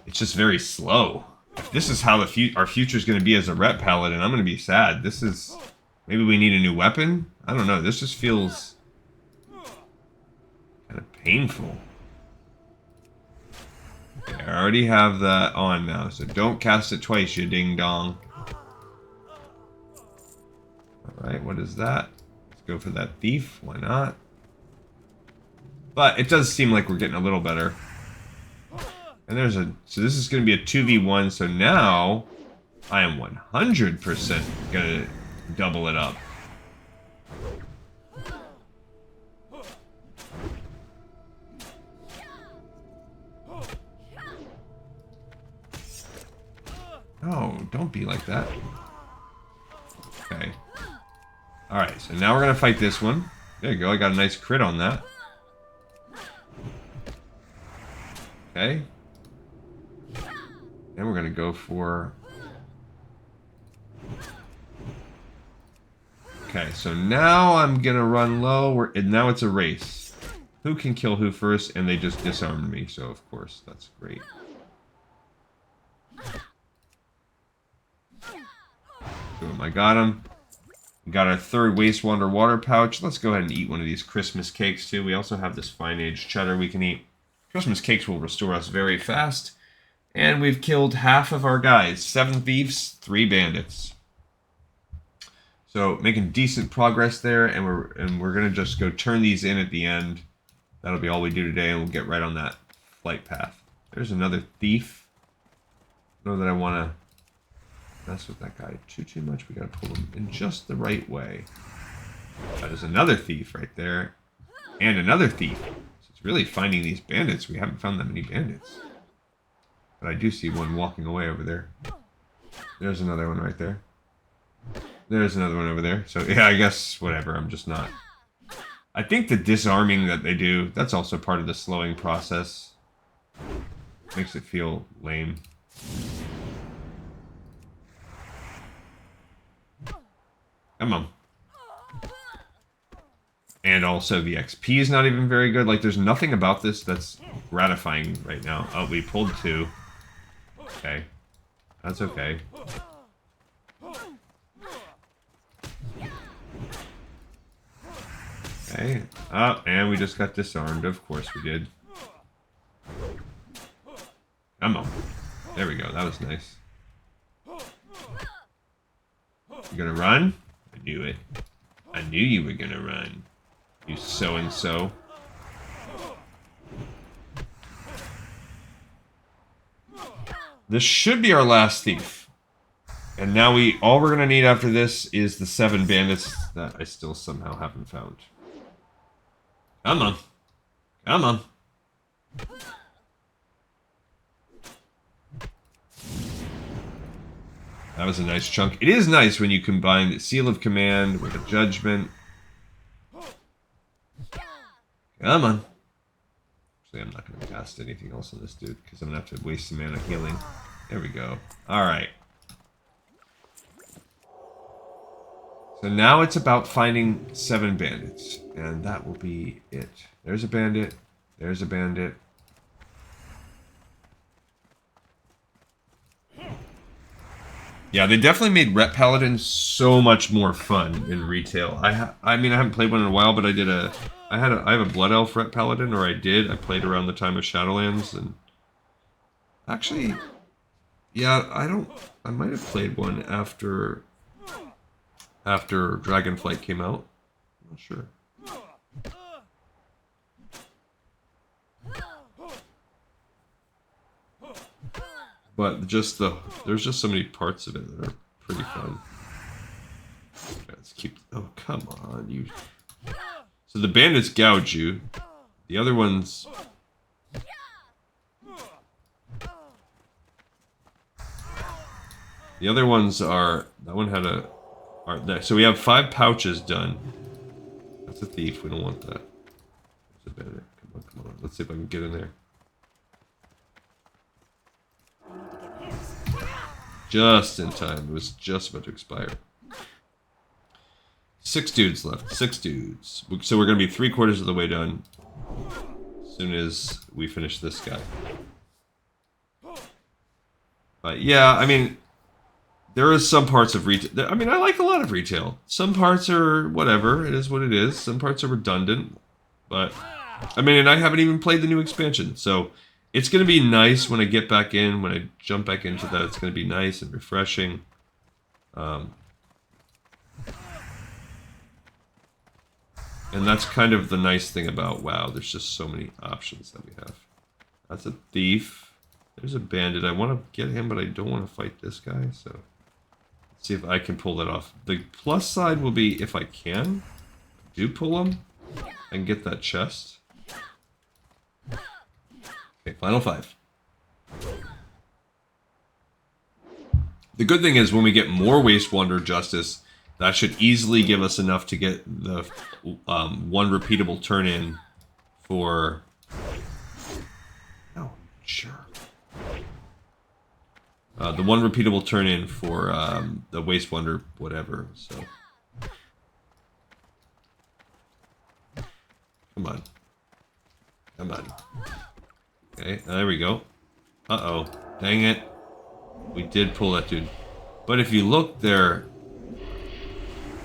Speaker 1: It's just very slow. If this is how our future is going to be as a rep paladin, I'm going to be sad. This is... Maybe we need a new weapon? I don't know. This just feels kind of painful. Okay, I already have that on now, so don't cast it twice, you ding-dong. Alright, what is that? Let's go for that thief. Why not? But it does seem like we're getting a little better. And there's a... So this is going to be a 2v1, so now I am 100% going to double it up. Oh, don't be like that. Okay. Alright, so now we're going to fight this one. There you go, I got a nice crit on that. Okay. And we're going to go for... Okay, so now I'm going to run low. And now it's a race. Who can kill who first? And they just disarmed me, so of course, that's great. Boom, I got him. We got our third Wastewander water pouch. Let's go ahead and eat one of these Christmas cakes, too. We also have this fine-aged cheddar we can eat. Christmas cakes will restore us very fast. And we've killed half of our guys. 7 thieves, 3 bandits. So making decent progress there, and we're gonna just go turn these in at the end. That'll be all we do today, and we'll get right on that flight path. There's another thief. I know that I want to mess with that guy too much. We gotta pull him in just the right way. There's another thief right there, and another thief. So it's really finding these bandits. We haven't found that many bandits, but I do see one walking away over there. There's another one right there. There's another one over there. So, yeah, I guess, whatever. I'm just not... I think the disarming that they do, that's also part of the slowing process. Makes it feel lame. Come on. And also, the XP is not even very good. Like, there's nothing about this that's gratifying right now. Oh, we pulled 2. Okay. That's okay. Okay. Oh, and we just got disarmed. Of course we did. Come on. There we go. That was nice. You gonna run? I knew it. I knew you were gonna run. You so-and-so. This should be our last thief. And now all we're gonna need after this is the 7 bandits that I still somehow haven't found. Come on. Come on. That was a nice chunk. It is nice when you combine the Seal of Command with a Judgment. Come on. Actually, I'm not going to cast anything else on this dude because I'm going to have to waste some mana healing. There we go. Alright. So now it's about finding 7 bandits. And that will be it. There's a bandit. There's a bandit. Yeah, they definitely made Ret Paladins so much more fun in retail. I mean, I haven't played one in a while, but I have a Blood Elf Ret Paladin, or I played around the time of Shadowlands, and actually, yeah, I might have played one after Dragonflight came out. I'm not sure. But there's just so many parts of it that are pretty fun. Let's keep. Oh, come on, you. So the bandits gouge you. The other ones. The other ones are. That one had a. So we have 5 pouches done. That's a thief. We don't want that. That's a bandit. Come on. Let's see if I can get in there. Just in time. It was just about to expire. 6 dudes left. 6 dudes. So we're going to be 3/4 of the way done as soon as we finish this guy. But yeah, I mean, there is some parts of retail. I mean, I like a lot of retail. Some parts are whatever. It is what it is. Some parts are redundant. But, I mean, and I haven't even played the new expansion. So it's going to be nice when I get back in, when I jump back into that. It's going to be nice and refreshing. And that's kind of the nice thing about WoW. There's just so many options that we have. That's a thief. There's a bandit. I want to get him, but I don't want to fight this guy. So let's see if I can pull that off. The plus side will be if I can. Do pull him and get that chest. Okay, final 5. The good thing is when we get more Wastewander Justice, that should easily give us enough to get the 1 repeatable turn-in for... Oh, sure. The 1 repeatable turn-in for the Wastewander whatever, so... Come on. Come on. Okay, there we go. Uh-oh. Dang it. We did pull that dude. But if you look there,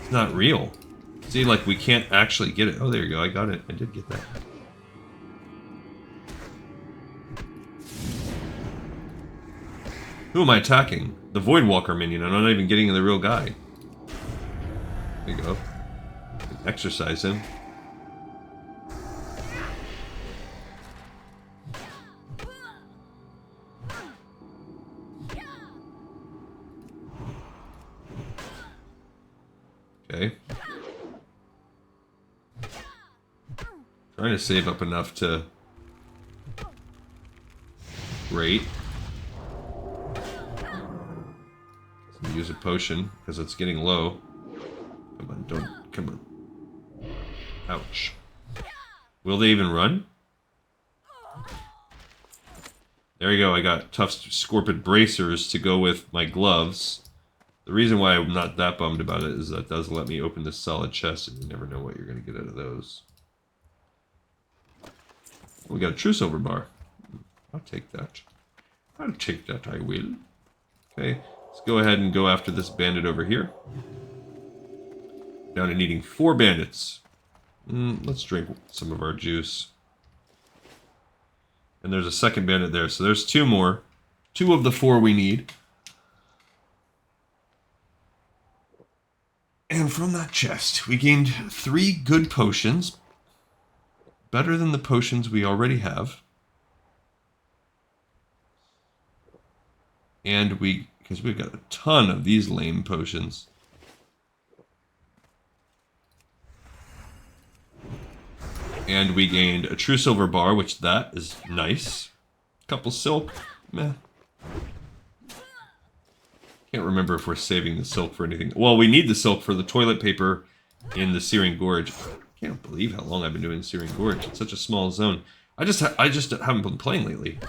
Speaker 1: it's not real. See, like, we can't actually get it. Oh, there you go. I got it. I did get that. Who am I attacking? The Voidwalker minion. I'm not even getting the real guy. There you go. Exercise him. Okay. Trying to save up enough to... Great. Use a potion, because it's getting low. Come on, don't... Come on. Ouch. Will they even run? There you go, I got tough Scorpid bracers to go with my gloves. The reason why I'm not that bummed about it is that it does let me open this solid chest, and you never know what you're going to get out of those. We got a true silver bar. I'll take that. I'll take that, I will. Okay, let's go ahead and go after this bandit over here. Down to needing 4 bandits. Let's drink some of our juice. And there's a second bandit there, so there's 2 more. 2 of the 4 we need. And from that chest, we gained 3 good potions. Better than the potions we already have. And because we've got a ton of these lame potions. And we gained a true silver bar, which that is nice. Couple silk, meh. Can't remember if we're saving the silk for anything. Well, we need the silk for the toilet paper in the Searing Gorge. I can't believe how long I've been doing Searing Gorge. It's such a small zone. I just haven't been playing lately. I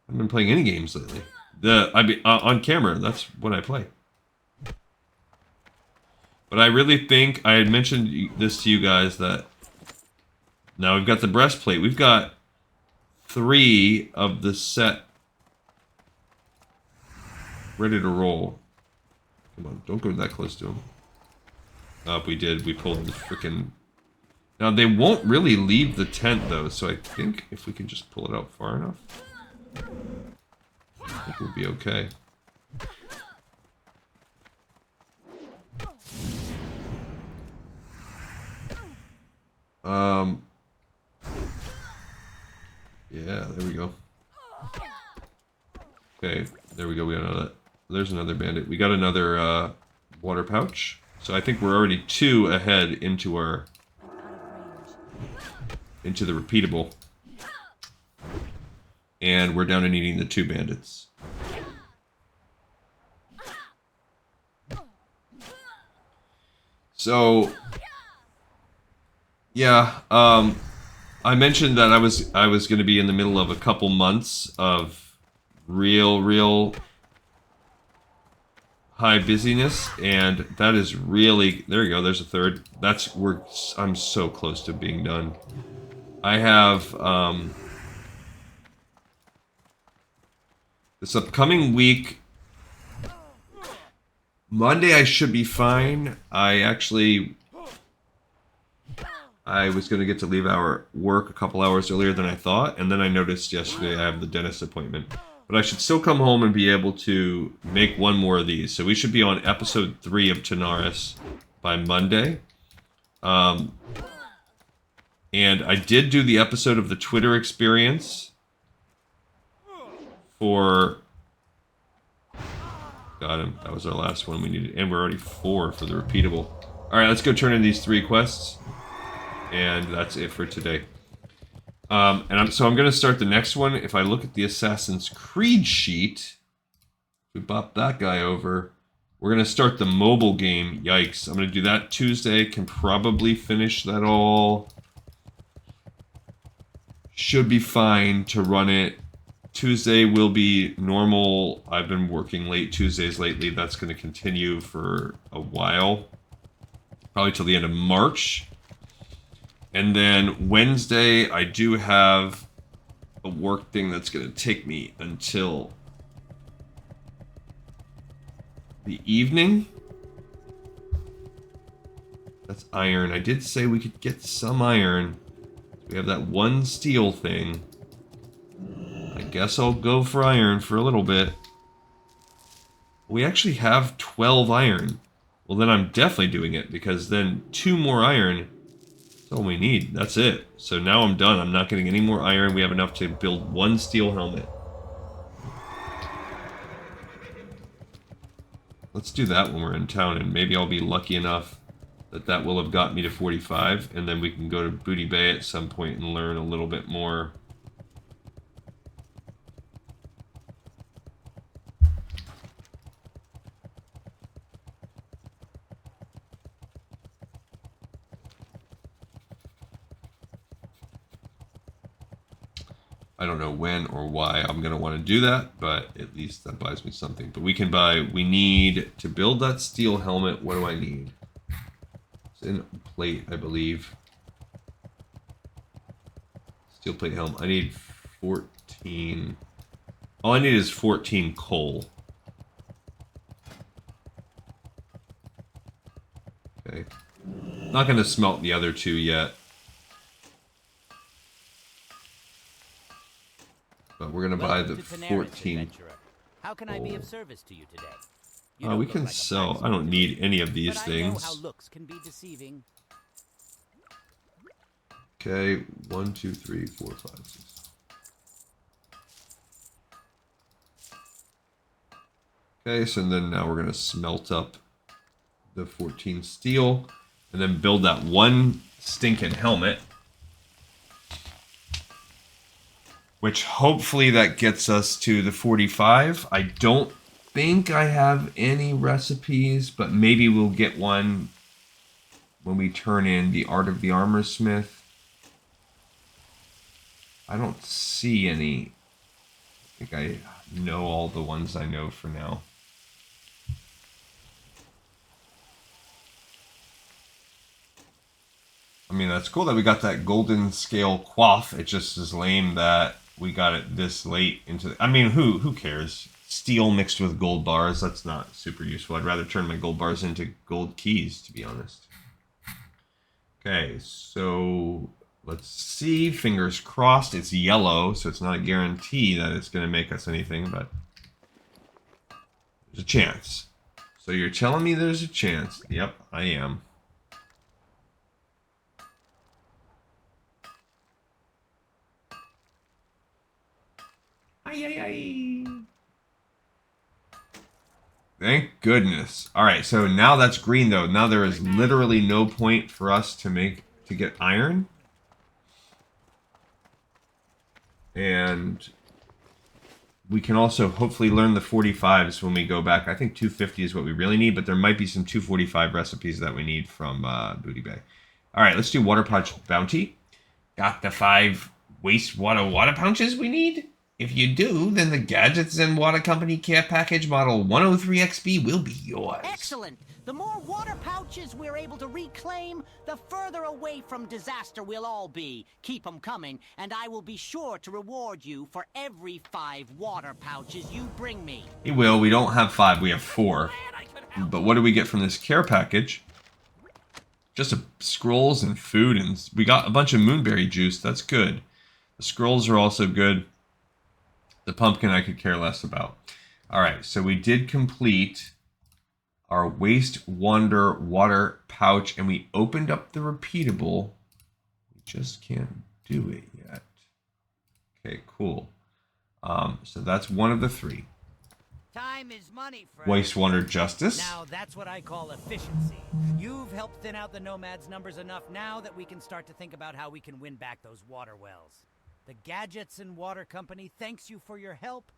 Speaker 1: haven't been playing any games lately. On camera, that's when I play. But I really think I had mentioned this to you guys that now we've got the breastplate. We've got 3 of the set ready to roll. Come on, don't go that close to him. We did. We pulled the freaking... Now, they won't really leave the tent, though, so I think if we can just pull it out far enough, I think we'll be okay. Yeah, there we go. Okay, there we go. We got another... There's another bandit. We got another water pouch. So I think we're already 2 ahead into our... into the repeatable. And we're down to needing the 2 bandits. So... Yeah, I mentioned that I was going to be in the middle of a couple months of real high busyness, and that is really... There you go, there's a third. I'm so close to being done. I have this upcoming week, Monday I should be fine. I was going to get to leave our work a couple hours earlier than I thought, and then I noticed yesterday I have the dentist appointment. But I should still come home and be able to make one more of these. So we should be on episode 3 of Tanaris by Monday. And I did do the episode of the Twitter experience for... Got him. That was our last one we needed. And we're already 4 for the repeatable. Alright, let's go turn in these 3 quests. And that's it for today. So I'm going to start the next one. If I look at the Assassin's Creed sheet, we bop that guy over. We're going to start the mobile game. Yikes. I'm going to do that Tuesday. Can probably finish that all. Should be fine to run it. Tuesday will be normal. I've been working late Tuesdays lately. That's going to continue for a while. Probably till the end of March. And then Wednesday, I do have a work thing that's going to take me until the evening. That's iron. I did say we could get some iron. We have that 1 steel thing. I guess I'll go for iron for a little bit. We actually have 12 iron. Well, then I'm definitely doing it, because then 2 more iron... That's all we need. That's it. So now I'm done. I'm not getting any more iron. We have enough to build 1 steel helmet. Let's do that when we're in town, and maybe I'll be lucky enough that that will have got me to 45, and then we can go to Booty Bay at some point and learn a little bit more. I don't know when or why I'm going to want to do that, but at least that buys me something. But we need to build that steel helmet. What do I need? It's in plate, I believe. Steel plate helmet. I need 14. All I need is 14 coal. Okay. Not going to smelt the other 2 yet. But we're going to buy the 14.
Speaker 3: How can I be of service to you today?
Speaker 1: We can sell. I don't need any of these things.
Speaker 3: How looks can be deceiving.
Speaker 1: Okay, 1, 2, 3, 4, 5, 6. Okay, so then now we're going to smelt up the 14 steel and then build that 1 stinking helmet. which hopefully that gets us to the 45. I don't think I have any recipes, but maybe we'll get one when we turn in the Art of the Armor Smith. I don't see any. I think I know all the ones I know for now. I mean, that's cool that we got that golden scale quaff. It just is lame that we got it this late into I mean, who cares? Steel mixed with gold bars, that's not super useful. I'd rather turn my gold bars into gold keys, to be honest. Okay, so let's see. Fingers crossed. It's yellow, so it's not a guarantee that it's going to make us anything, but there's a chance. So you're telling me there's a chance. Yep, I am. Thank goodness. All right, so now that's green though. Now there is literally no point for us to get iron. And we can also hopefully learn the 45s when we go back. I think 250 is what we really need, but there might be some 245 recipes that we need from Booty Bay. All right, let's do Water Pouch Bounty. Got the 5 wastewater water pouches we need? If you do, then the Gadgets and Water Company Care Package Model 103XB will be yours.
Speaker 5: Excellent! The more water pouches we're able to reclaim, the further away from disaster we'll all be. Keep them coming, and I will be sure to reward you for every 5 water pouches you bring me.
Speaker 1: He will. We don't have 5, we have 4. But what do we get from this care package? Just scrolls and food, and we got a bunch of moonberry juice. That's good. The scrolls are also good. The pumpkin I could care less about. All right, so we did complete our Wastewander water pouch, and we opened up the repeatable. We just can't do it yet. Okay, cool. So that's one of the 3.
Speaker 3: Time is money, friend.
Speaker 1: Wastewander Justice.
Speaker 3: Now that's what I call efficiency. You've helped thin out the Nomads' numbers enough now that we can start to think about how we can win back those water wells. The Gadgets and Water Company thanks you for your help,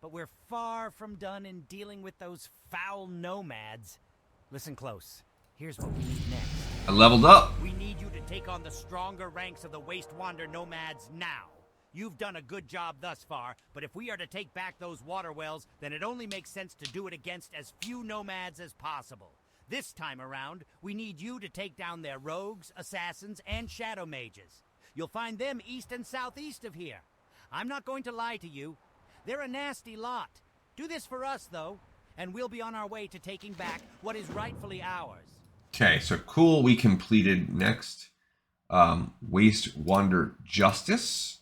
Speaker 3: but we're far from done in dealing with those foul Nomads. Listen close. Here's what we need next.
Speaker 1: I leveled up.
Speaker 3: We need you to take on the stronger ranks of the Wastewander Nomads now. You've done a good job thus far, but if we are to take back those water wells, then it only makes sense to do it against as few Nomads as possible. This time around, we need you to take down their rogues, assassins, and shadow mages. You'll find them east and southeast of here. I'm not going to lie to you. They're a nasty lot. Do this for us, though, and we'll be on our way to taking back what is rightfully ours.
Speaker 1: Okay, so cool. We completed next Wastewander Justice.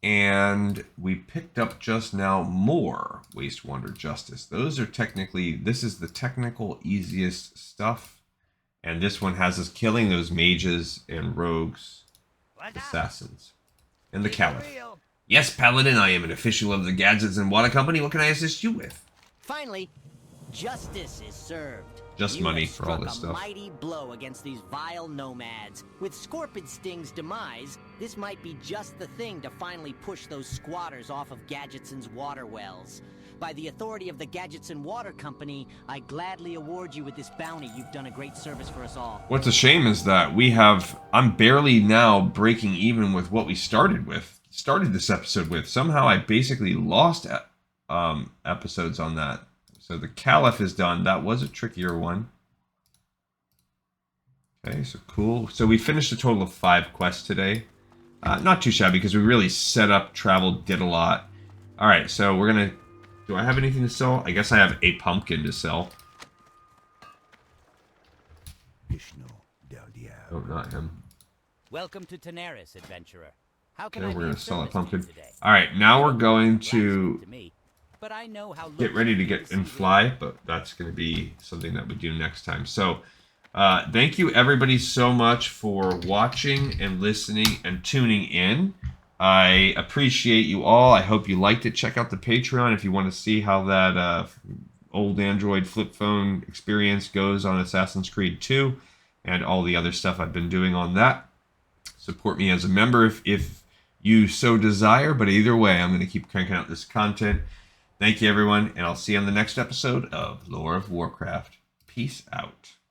Speaker 1: And we picked up just now more Wastewander Justice. Those are technically, this is the technical easiest stuff. And this one has us killing those mages and rogues. Assassins. And the Caliph. Yes, Paladin, I am an official of the Gadgets and Water Company. What can I assist you with?
Speaker 5: Finally, justice is served.
Speaker 1: Just
Speaker 5: You
Speaker 1: money
Speaker 5: have
Speaker 1: for all
Speaker 5: struck
Speaker 1: this
Speaker 5: a
Speaker 1: stuff.
Speaker 5: mighty blow against these vile Nomads. With Scorpidsting's demise, this might be just the thing to finally push those squatters off of Gadgetson's water wells. By the authority of the Gadgets and Water Company, I gladly award you with this bounty. You've done a great service for us all.
Speaker 1: What's a shame is that I'm barely now breaking even with what we started this episode with. Somehow I basically lost episodes on that. So the Caliph is done. That was a trickier one. Okay, so cool. So we finished a total of 5 quests today. Not too shabby because we really set up, traveled, did a lot. All right, so we're going to... Do I have anything to sell? I guess I have a pumpkin to sell. Oh, not him.
Speaker 3: Welcome to Tanaris, adventurer. How can
Speaker 1: Okay,
Speaker 3: I
Speaker 1: we're
Speaker 3: be
Speaker 1: going
Speaker 3: of
Speaker 1: to sell a
Speaker 3: service to you
Speaker 1: pumpkin.
Speaker 3: today?
Speaker 1: All right, now we're going to
Speaker 3: To me, but I know how
Speaker 1: get ready to get and fly, but that's going to be something that we do next time. So, thank you everybody so much for watching and listening and tuning in. I appreciate you all. I hope you liked it. Check out the Patreon if you want to see how that old Android flip phone experience goes on Assassin's Creed 2 and all the other stuff I've been doing on that. Support me as a member if you so desire. But either way, I'm going to keep cranking out this content. Thank you, everyone, and I'll see you on the next episode of Lore of Warcraft. Peace out.